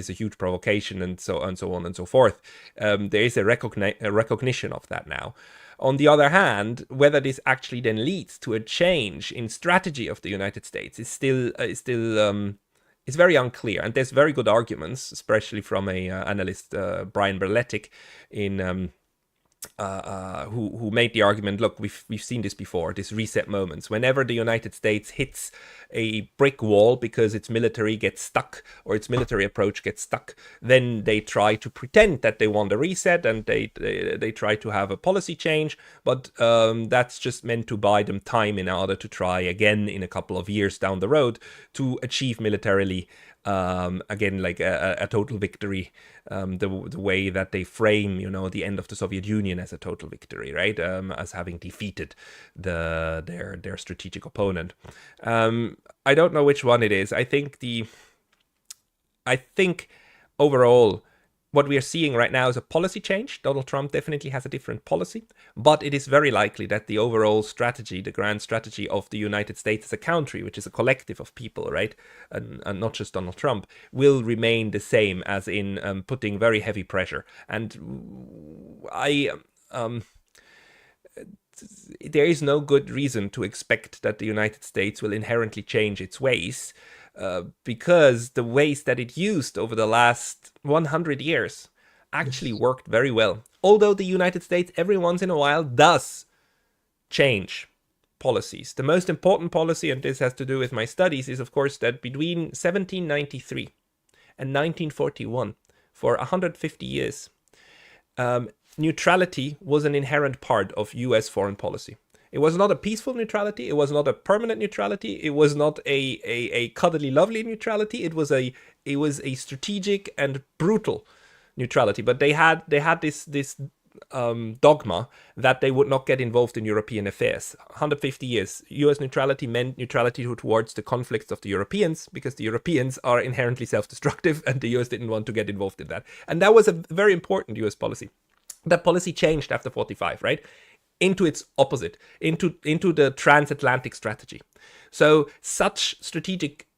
a huge provocation, and so on and so forth. There is a recognition of that now. On the other hand, whether this actually then leads to a change in strategy of the United States is still very unclear. And there's very good arguments, especially from a analyst, Brian Berletic, who made the argument, look, we've seen this before, this reset moments. Whenever the United States hits a brick wall because its military gets stuck or its military approach gets stuck, then they try to pretend that they want a reset, and they try to have a policy change, but that's just meant to buy them time in order to try again in a couple of years down the road to achieve militarily again, like a total victory, the way that they frame, the end of the Soviet Union as a total victory, right? As having defeated their strategic opponent. I don't know which one it is. I think overall, what we are seeing right now is a policy change. Donald Trump definitely has a different policy, but it is very likely that the overall strategy, the grand strategy of the United States as a country, which is a collective of people, right, and not just Donald Trump, will remain the same, as in putting very heavy pressure. And there is no good reason to expect that the United States will inherently change its ways, because the ways that it used over the last 100 years actually worked very well. Although the United States every once in a while does change policies. The most important policy, and this has to do with my studies, is of course that between 1793 and 1941, for 150 years, neutrality was an inherent part of US foreign policy. It was not a peaceful neutrality. It was not a permanent neutrality. It was not a cuddly, lovely neutrality. It was a strategic and brutal neutrality. But they had this dogma that they would not get involved in European affairs. 150 years, U.S. neutrality meant neutrality towards the conflicts of the Europeans, because the Europeans are inherently self-destructive, and the U.S. didn't want to get involved in that. And that was a very important U.S. policy. That policy changed after 45, right? Into its opposite, into the transatlantic strategy. So such strategic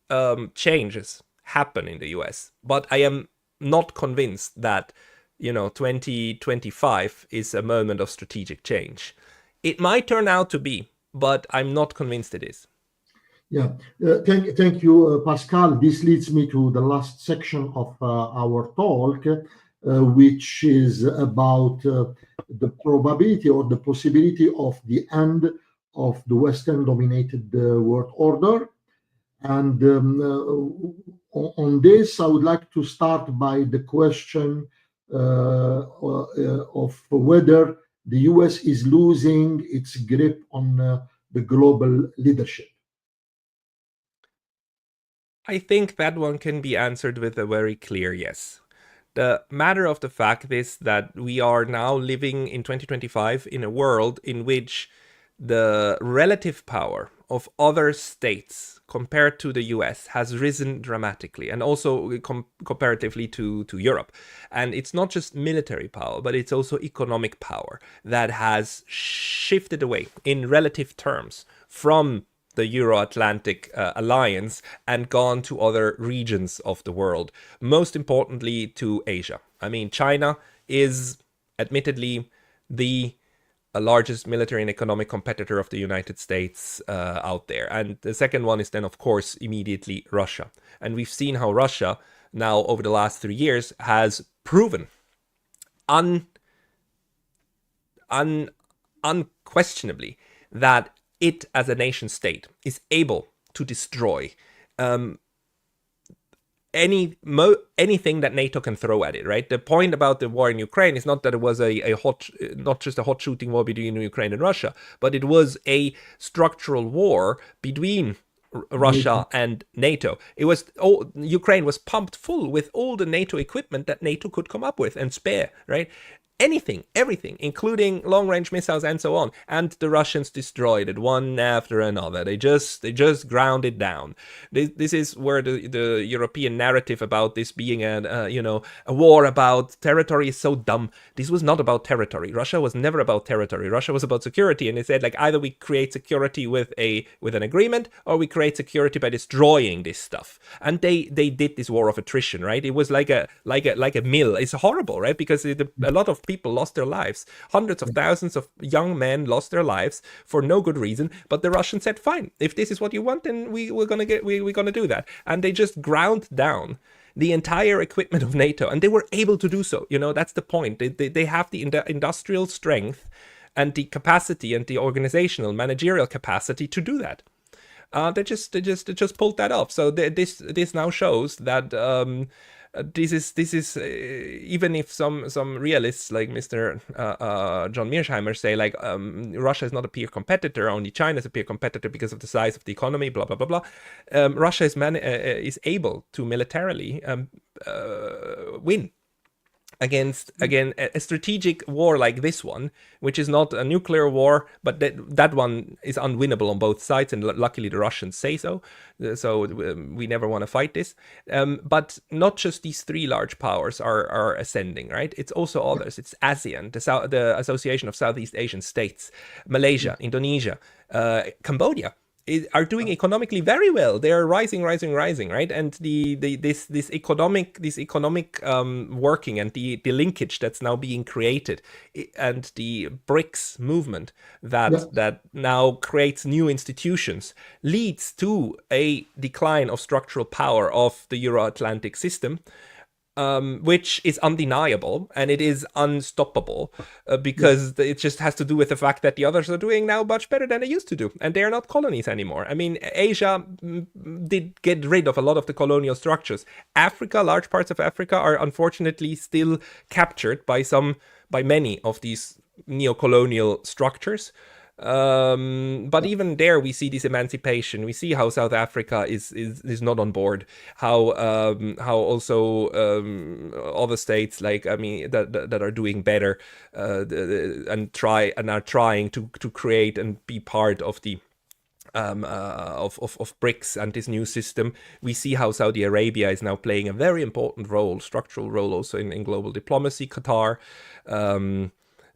changes happen in the US, but I am not convinced that 2025 is a moment of strategic change. It might turn out to be, but I'm not convinced it is.
Yeah, thank you, Pascal. This leads me to the last section of our talk, which is about the probability or the possibility of the end of the Western-dominated world order. And on this, I would like to start by the question of whether the US is losing its grip on the global leadership.
I think that one can be answered with a very clear yes. The matter of the fact is that we are now living in 2025 in a world in which the relative power of other states compared to the US has risen dramatically, and also comparatively to Europe. And it's not just military power, but it's also economic power that has shifted away in relative terms from the Euro-Atlantic alliance and gone to other regions of the world, most importantly to Asia. I mean, China is admittedly the largest military and economic competitor of the United States out there. And the second one is then, of course, immediately Russia. And we've seen how Russia now, over the last 3 years, has proven unquestionably that it, as a nation state, is able to destroy anything that NATO can throw at it, right? The point about the war in Ukraine is not that it was not just a hot shooting war between Ukraine and Russia, but it was a structural war between Russia and NATO. Ukraine was pumped full with all the NATO equipment that NATO could come up with and spare, right? Anything, everything, including long-range missiles and so on. And the Russians destroyed it one after another. They just ground it down. This is where the European narrative about this being a war about territory is so dumb. This was not about territory. Russia was never about territory. Russia was about security, and they said, like, either we create security with an agreement, or we create security by destroying this stuff. And they did this war of attrition, right? It was like a mill. It's horrible, right? Because a lot of people lost their lives. Hundreds of thousands of young men lost their lives for no good reason. But the Russians said, "Fine, if this is what you want, then we're gonna do that." And they just ground down the entire equipment of NATO, and they were able to do so. That's the point. They have the industrial strength and the capacity and the organizational, managerial capacity to do that. They just pulled that off. So this now shows that. This is even if some realists like Mr. John Mearsheimer say, like, Russia is not a peer competitor, only China is a peer competitor because of the size of the economy, blah blah blah blah. Russia is able to militarily win against a strategic war like this one, which is not a nuclear war, but that one is unwinnable on both sides, and luckily the Russians say so. So we never want to fight this. But not just these three large powers are ascending, right? It's also others. It's ASEAN, the Association of Southeast Asian States, Malaysia, Indonesia, Cambodia. Are doing economically very well. They are rising, right? And this economic working and the linkage that's now being created, and the BRICS movement that now creates new institutions, leads to a decline of structural power of the Euro-Atlantic system. Which is undeniable, and it is unstoppable because it just has to do with the fact that the others are doing now much better than they used to do, and they are not colonies anymore. I mean, Asia did get rid of a lot of the colonial structures. Africa, large parts of Africa, are unfortunately still captured by many of these neo-colonial structures. But even there we see this emancipation. We see how South Africa is not on board, how also other states, like, I mean, that are doing better and are trying to create and be part of the of BRICS and this new system. We see how Saudi Arabia is now playing a very important role, structural role also in global diplomacy. Qatar,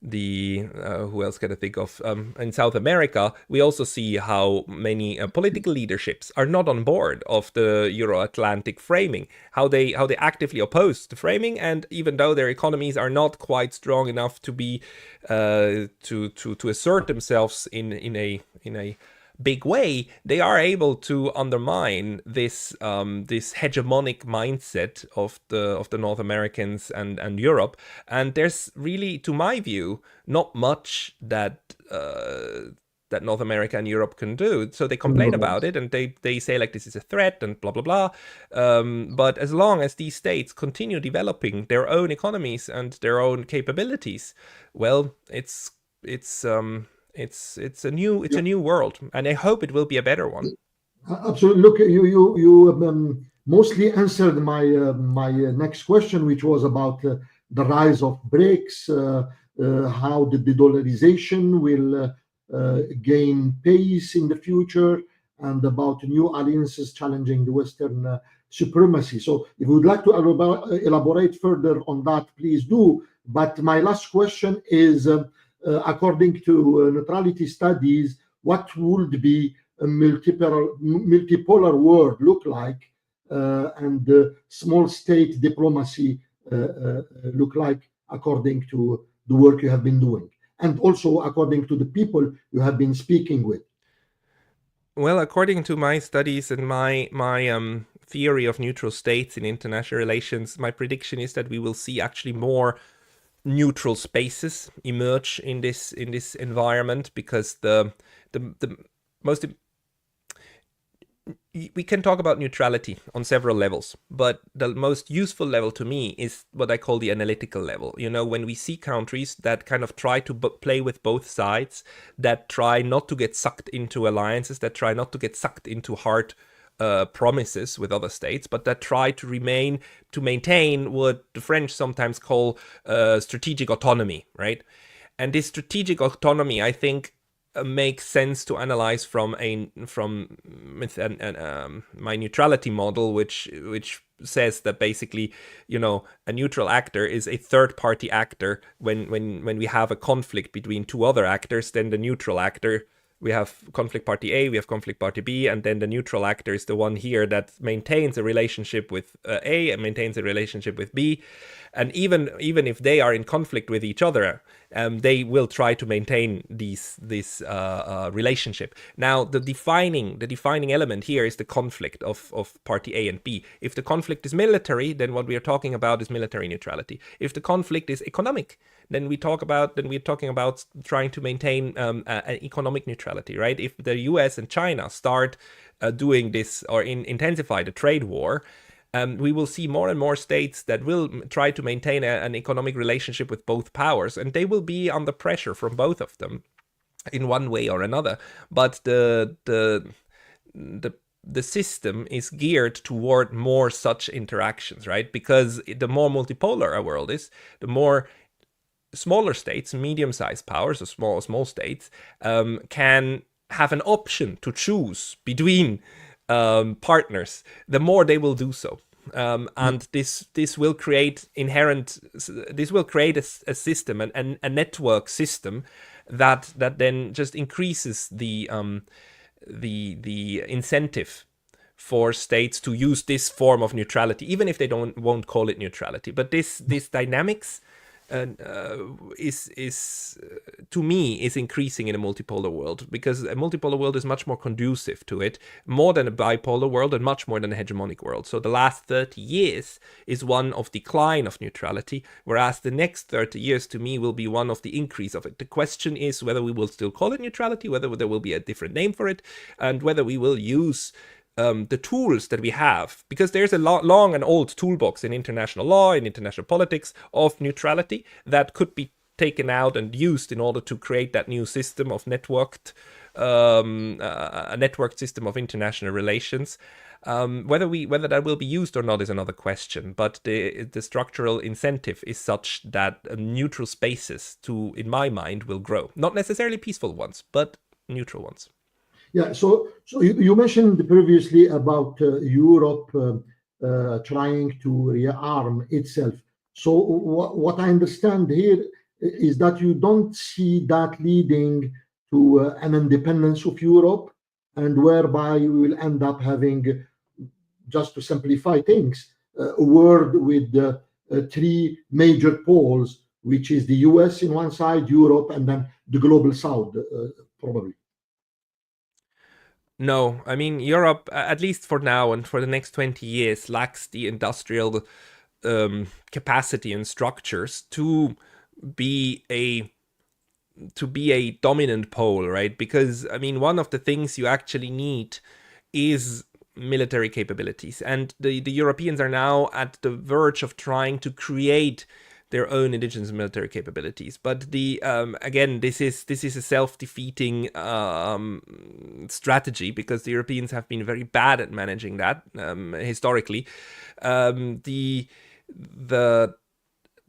who else can I think of? In South America, we also see how many political leaderships are not on board of the Euro-Atlantic framing, how they actively oppose the framing, and even though their economies are not quite strong enough to be to assert themselves in a big way, they are able to undermine this hegemonic mindset of the North Americans and Europe. And there's really, to my view, not much that North America and Europe can do. So they complain about it, and they say like this is a threat and blah blah blah. But as long as these states continue developing their own economies and their own capabilities, well, it's a new world, and I hope it will be a better one.
Absolutely. Look, you mostly answered my next question, which was about the rise of BRICS, how the de-dollarization will gain pace in the future, and about new alliances challenging the Western supremacy. So if you would like to elaborate further on that, please do. But my last question is, according to neutrality studies, what would be a multipolar world look like, and small state diplomacy look like, according to the work you have been doing, and also according to the people you have been speaking with?
Well, according to my studies and my theory of neutral states in international relations, my prediction is that we will see actually more neutral spaces emerge in this environment, because the most, we can talk about neutrality on several levels, but the most useful level to me is what I call the analytical level. You know, when we see countries that kind of try to play with both sides, that try not to get sucked into alliances, that try not to get sucked into hard promises with other states, but that try to maintain what the French sometimes call strategic autonomy, right? And this strategic autonomy, I think, makes sense to analyze from my neutrality model, which says that basically, you know, a neutral actor is a third party actor. When we have a conflict between two other actors, then the neutral actor, we have conflict party A, we have conflict party B, and then the neutral actor is the one here that maintains a relationship with A and maintains a relationship with B. And even if they are in conflict with each other, they will try to maintain this relationship. Now, the defining element here is the conflict of party A and B. If the conflict is military, then what we are talking about is military neutrality. If the conflict is economic, then we're talking about trying to maintain an economic neutrality, right? If the US and China start doing this or intensify the trade war, we will see more and more states that will try to maintain an economic relationship with both powers, and they will be under pressure from both of them in one way or another. But the system is geared toward more such interactions, right? Because the more multipolar a world is, the more smaller states, medium-sized powers, or small states, can have an option to choose between partners, the more they will do so. And this will create a system, a network system that then just increases the incentive for states to use this form of neutrality, even if they won't call it neutrality. But this dynamics is to me is increasing in a multipolar world, because a multipolar world is much more conducive to it, more than a bipolar world and much more than a hegemonic world. So the last 30 years is one of decline of neutrality, whereas the next 30 years to me will be one of the increase of it. The question is whether we will still call it neutrality, whether there will be a different name for it, and whether we will use the tools that we have, because there's a long and old toolbox in international law, in international politics, of neutrality that could be taken out and used in order to create that new system of a networked system of international relations. Whether that will be used or not is another question, but the structural incentive is such that neutral spaces, in my mind, will grow. Not necessarily peaceful ones, but neutral ones.
Yeah, so you mentioned previously about Europe trying to rearm itself. So what I understand here is that you don't see that leading to an independence of Europe, and whereby you will end up having, just to simplify things, a world with three major poles, which is the US in one side, Europe, and then the global South, probably.
No, I mean, Europe, at least for now and for the next 20 years, lacks the industrial capacity and structures to be a be a dominant pole, right? Because I mean, one of the things you actually need is military capabilities, and the Europeans are now at the verge of trying to create their own indigenous military capabilities. But the again, this is a self-defeating strategy, because the Europeans have been very bad at managing that historically.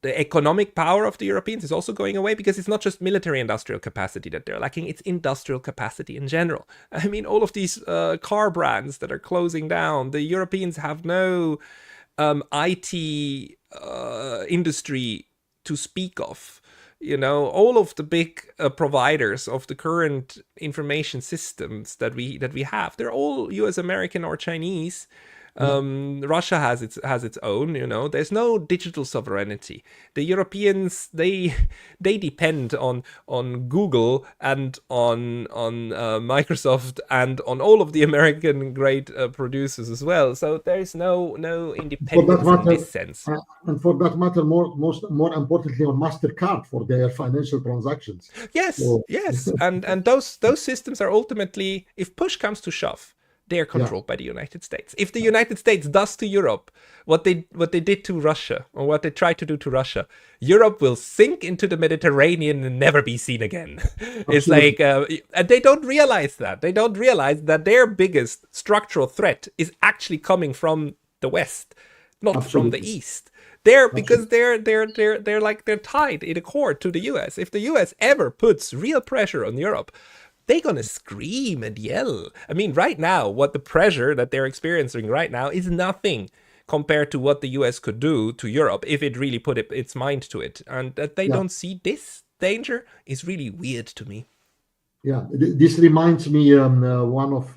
The economic power of the Europeans is also going away, because it's not just military industrial capacity that they're lacking, it's industrial capacity in general. I mean, all of these car brands that are closing down, the Europeans have no IT industry to speak of. You know, all of the big providers of the current information systems that we have, they're all US, American, or Chinese. Russia has its own, you know. There's no digital sovereignty. The Europeans, they depend on Google and on Microsoft and on all of the American great producers as well. So there is no independence in this sense.
And for that matter, more importantly, on MasterCard for their financial transactions.
Yes,
so.
Yes, and those systems are ultimately, if push comes to shove, they are controlled by the United States. If the United States does to Europe what they did to Russia, or what they tried to do to Russia, Europe will sink into the Mediterranean and never be seen again. It's like, and they don't realize that. They don't realize that their biggest structural threat is actually coming from the West, not from the East. Because they're tied in a cord to the US. If the US ever puts real pressure on Europe, they're going to scream and yell. I mean, right now, what the pressure that they're experiencing right now is nothing compared to what the US could do to Europe if it really put its mind to it. And that they don't see this danger is really weird to me.
Yeah, this reminds me one of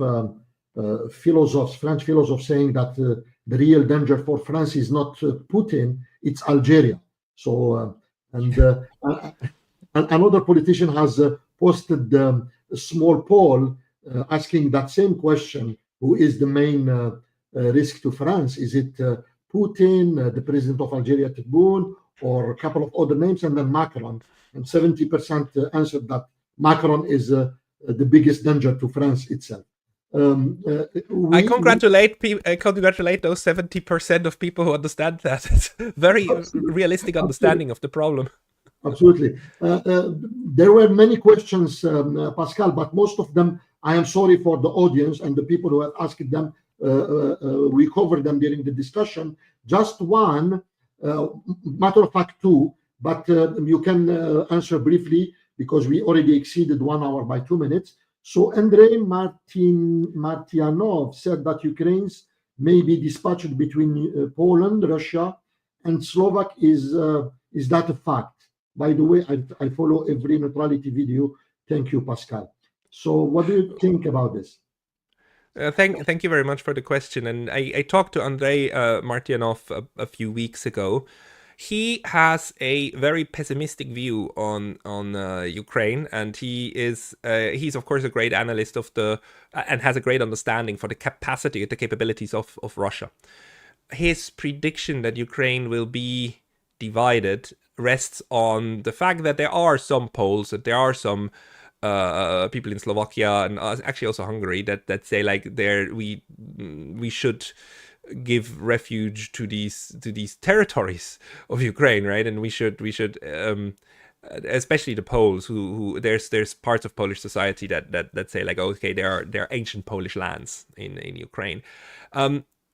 French philosophers saying that the real danger for France is not Putin, it's Algeria. So, and another politician has posted a small poll asking that same question: who is the main risk to France? Is it Putin, the president of Algeria, Tebboune, or a couple of other names, and then Macron? And 70% answered that Macron is the biggest danger to France itself.
I congratulate those 70% of people who understand that. It's a very realistic understanding of the problem.
Absolutely. There were many questions, Pascal, but most of them, I am sorry for the audience and the people who have asked them. We covered them during the discussion. Just one, matter of fact, two, but you can answer briefly because we already exceeded 1 hour by 2 minutes. So Andrei Martianov said that Ukraine's may be dispatched between Poland, Russia, and Slovak. Is that a fact? By the way, I follow every neutrality video. Thank you, Pascal. So what do you think about this?
Thank you very much for the question. And I talked to Andrei Martianov a few weeks ago. He has a very pessimistic view on Ukraine, and he's of course a great analyst and has a great understanding for the capacity, the capabilities of Russia. His prediction that Ukraine will be divided rests on the fact that there are some Poles, that there are some people in Slovakia and actually also Hungary that say like we should give refuge to these territories of Ukraine, right? And we should especially the Poles who there's parts of Polish society that say like, okay, there are ancient Polish lands in Ukraine.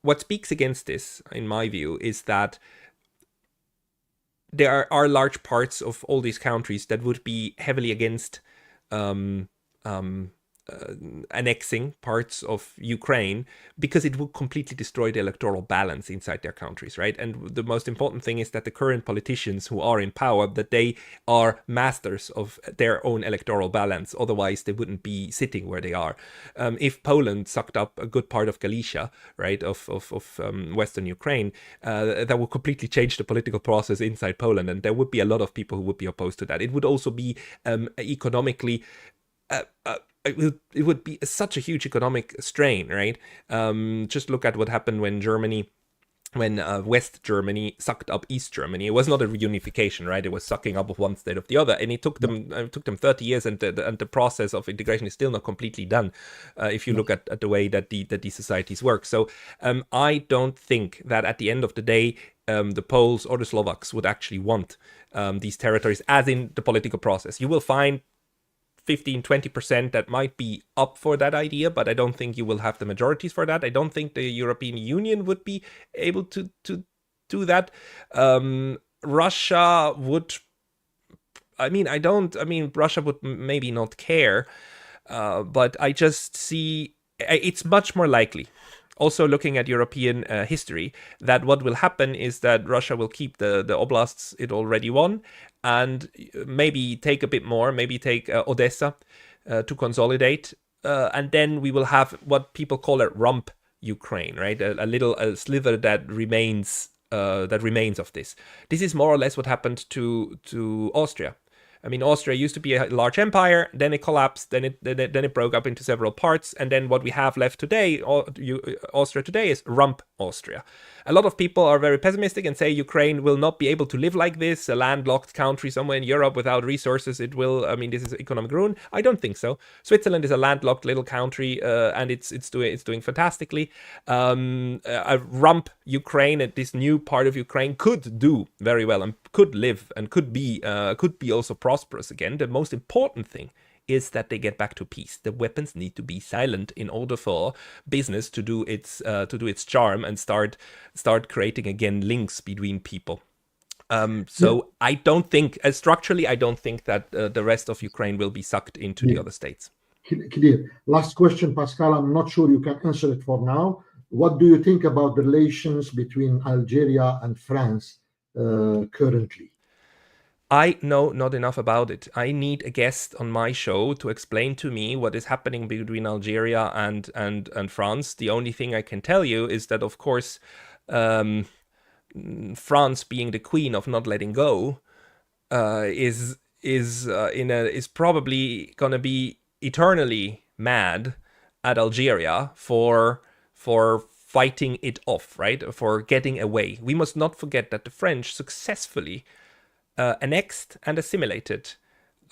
What speaks against this, in my view, is that there are large parts of all these countries that would be heavily against annexing parts of Ukraine because it would completely destroy the electoral balance inside their countries, right? And the most important thing is that the current politicians who are in power, that they are masters of their own electoral balance. Otherwise, they wouldn't be sitting where they are. If Poland sucked up a good part of Galicia, right, of Western Ukraine, that would completely change the political process inside Poland, and there would be a lot of people who would be opposed to that. It would also be economically it would be such a huge economic strain, right? Just look at what happened when Germany West Germany sucked up East Germany. It was not a reunification, right? It was sucking up of one state of the other, and it took them 30 years, and the process of integration is still not completely done. If you look at the way that these societies work, so I don't think that at the end of the day, the Poles or the Slovaks would actually want these territories as in the political process. You will find 15-20% that might be up for that idea, but I don't think you will have the majorities for that. I don't think the European Union would be able to do that. Russia would, Russia would maybe not care, but I just see it's much more likely, also looking at European history, that what will happen is that Russia will keep the oblasts it already won, and maybe take a bit more, maybe take Odessa to consolidate, and then we will have what people call a rump Ukraine, right? A sliver that remains of this. This is more or less what happened to Austria. I mean, Austria used to be a large empire, then it collapsed, then it broke up into several parts, and then what we have left today, Austria today, is rump Austria. A lot of people are very pessimistic and say Ukraine will not be able to live like this, a landlocked country somewhere in Europe without resources. It will, this is economic ruin. I don't think so. Switzerland is a landlocked little country, and it's doing fantastically. A rump Ukraine, this new part of Ukraine, could do very well and could live and could be also prosperous again. The most important thing is that they get back to peace. The weapons need to be silent in order for business to do its charm and start creating again links between people. I don't think, structurally, I don't think that the rest of Ukraine will be sucked into the other states.
Clear. Last question, Pascal. I'm not sure you can answer it for now. What do you think about the relations between Algeria and France currently?
I know not enough about it. I need a guest on my show to explain to me what is happening between Algeria and France. The only thing I can tell you is that, of course, France, being the queen of not letting go, is probably gonna be eternally mad at Algeria for fighting it off, right? For getting away. We must not forget that the French successfully annexed and assimilated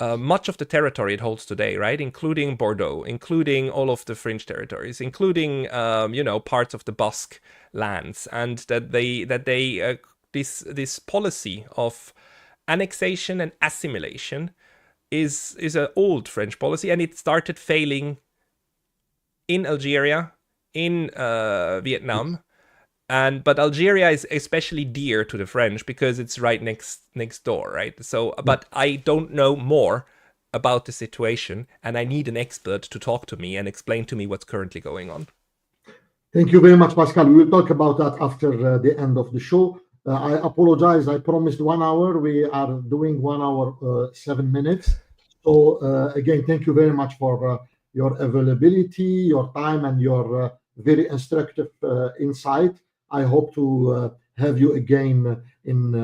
much of the territory it holds today, right? Including Bordeaux, including all of the French territories, including parts of the Basque lands, and that this policy of annexation and assimilation is an old French policy, and it started failing in Algeria, in Vietnam. But Algeria is especially dear to the French because it's right next door, right? So, but I don't know more about the situation, and I need an expert to talk to me and explain to me what's currently going on.
Thank you very much, Pascal. We will talk about that after the end of the show. I apologize. I promised 1 hour. We are doing 1 hour, 7 minutes. So again, thank you very much for your availability, your time, and your very instructive insight. I hope to have you again in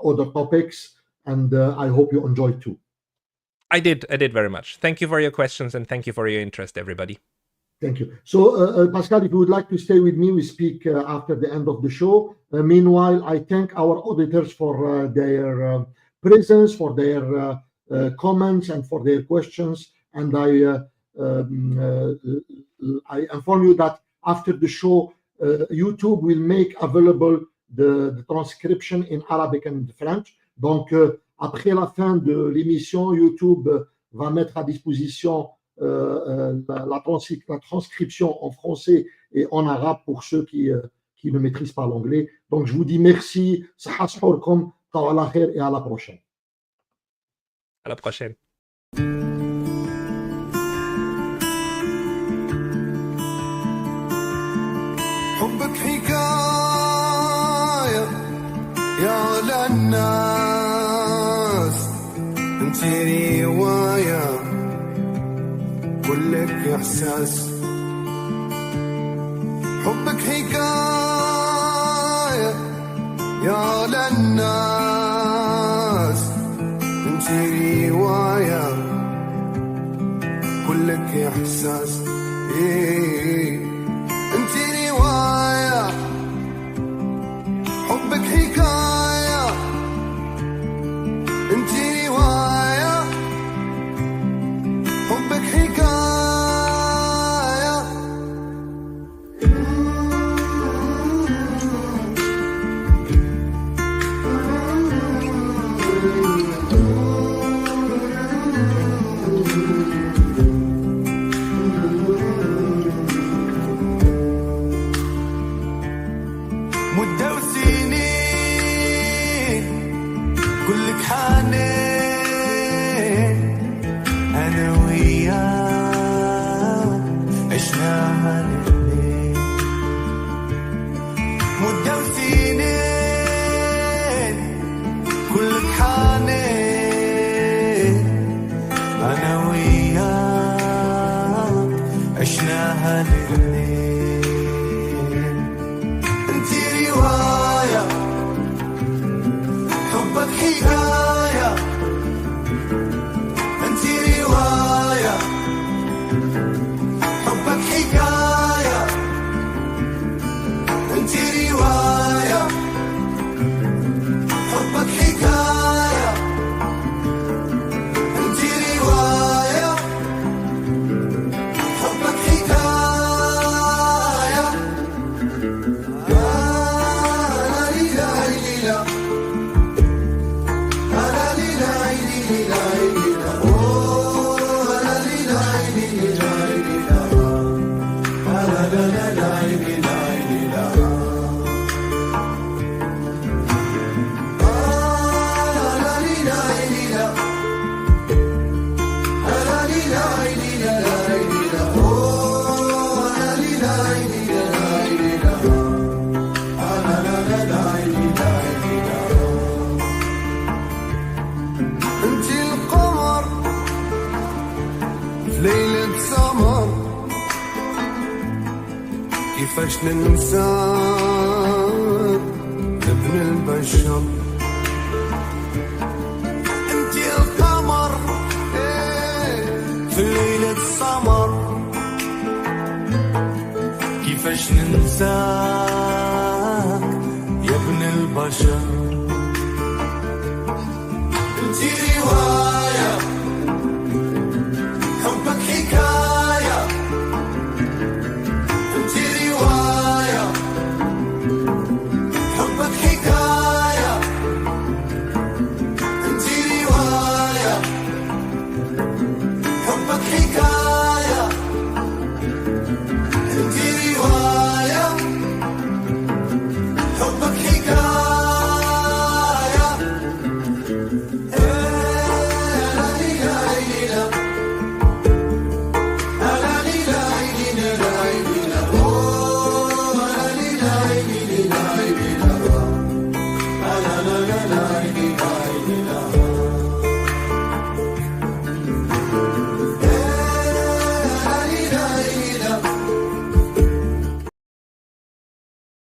other topics, and I hope you enjoyed too.
I did very much. Thank you for your questions, and thank you for your interest, everybody.
Thank you. So, Pascal, if you would like to stay with me, we speak after the end of the show. Meanwhile, I thank our auditors for their presence, for their comments, and for their questions. And I inform you that after the show, YouTube will make available the transcription in Arabic and French. Donc, après la fin de l'émission, YouTube va mettre à disposition la transcription en français et en arabe pour ceux qui ne maîtrisent pas l'anglais. Donc, je vous dis merci. صحة سحوركم. طال خير et à la prochaine.
À la prochaine.
حبك حكاية يا للناس، انتي رواية كلك إحساس. حبك حكاية يا للناس، انتي رواية كلك إحساس. انتي رواية مدة وسنين كلك حنين أنا وياك عشناها الاثنين مدة وسنين كلك حنين أنا وياك عشناها الاثنين انتي رواية حبك حكاية انتي رواية حبك حكاية انتي رواية حبك حكاية انتي رواية حبك حكاية انتي القمر في ليلة سمر كيفاش ننساك ابن البشر انتي القمر في ليلة سمر كيفاش ننساك يا ابن البشر انتي رواية حبك حكاية انتي رواية حبك حكاية انتي رواية حبك حكاية انتي رواية حبك حكاية la la la la la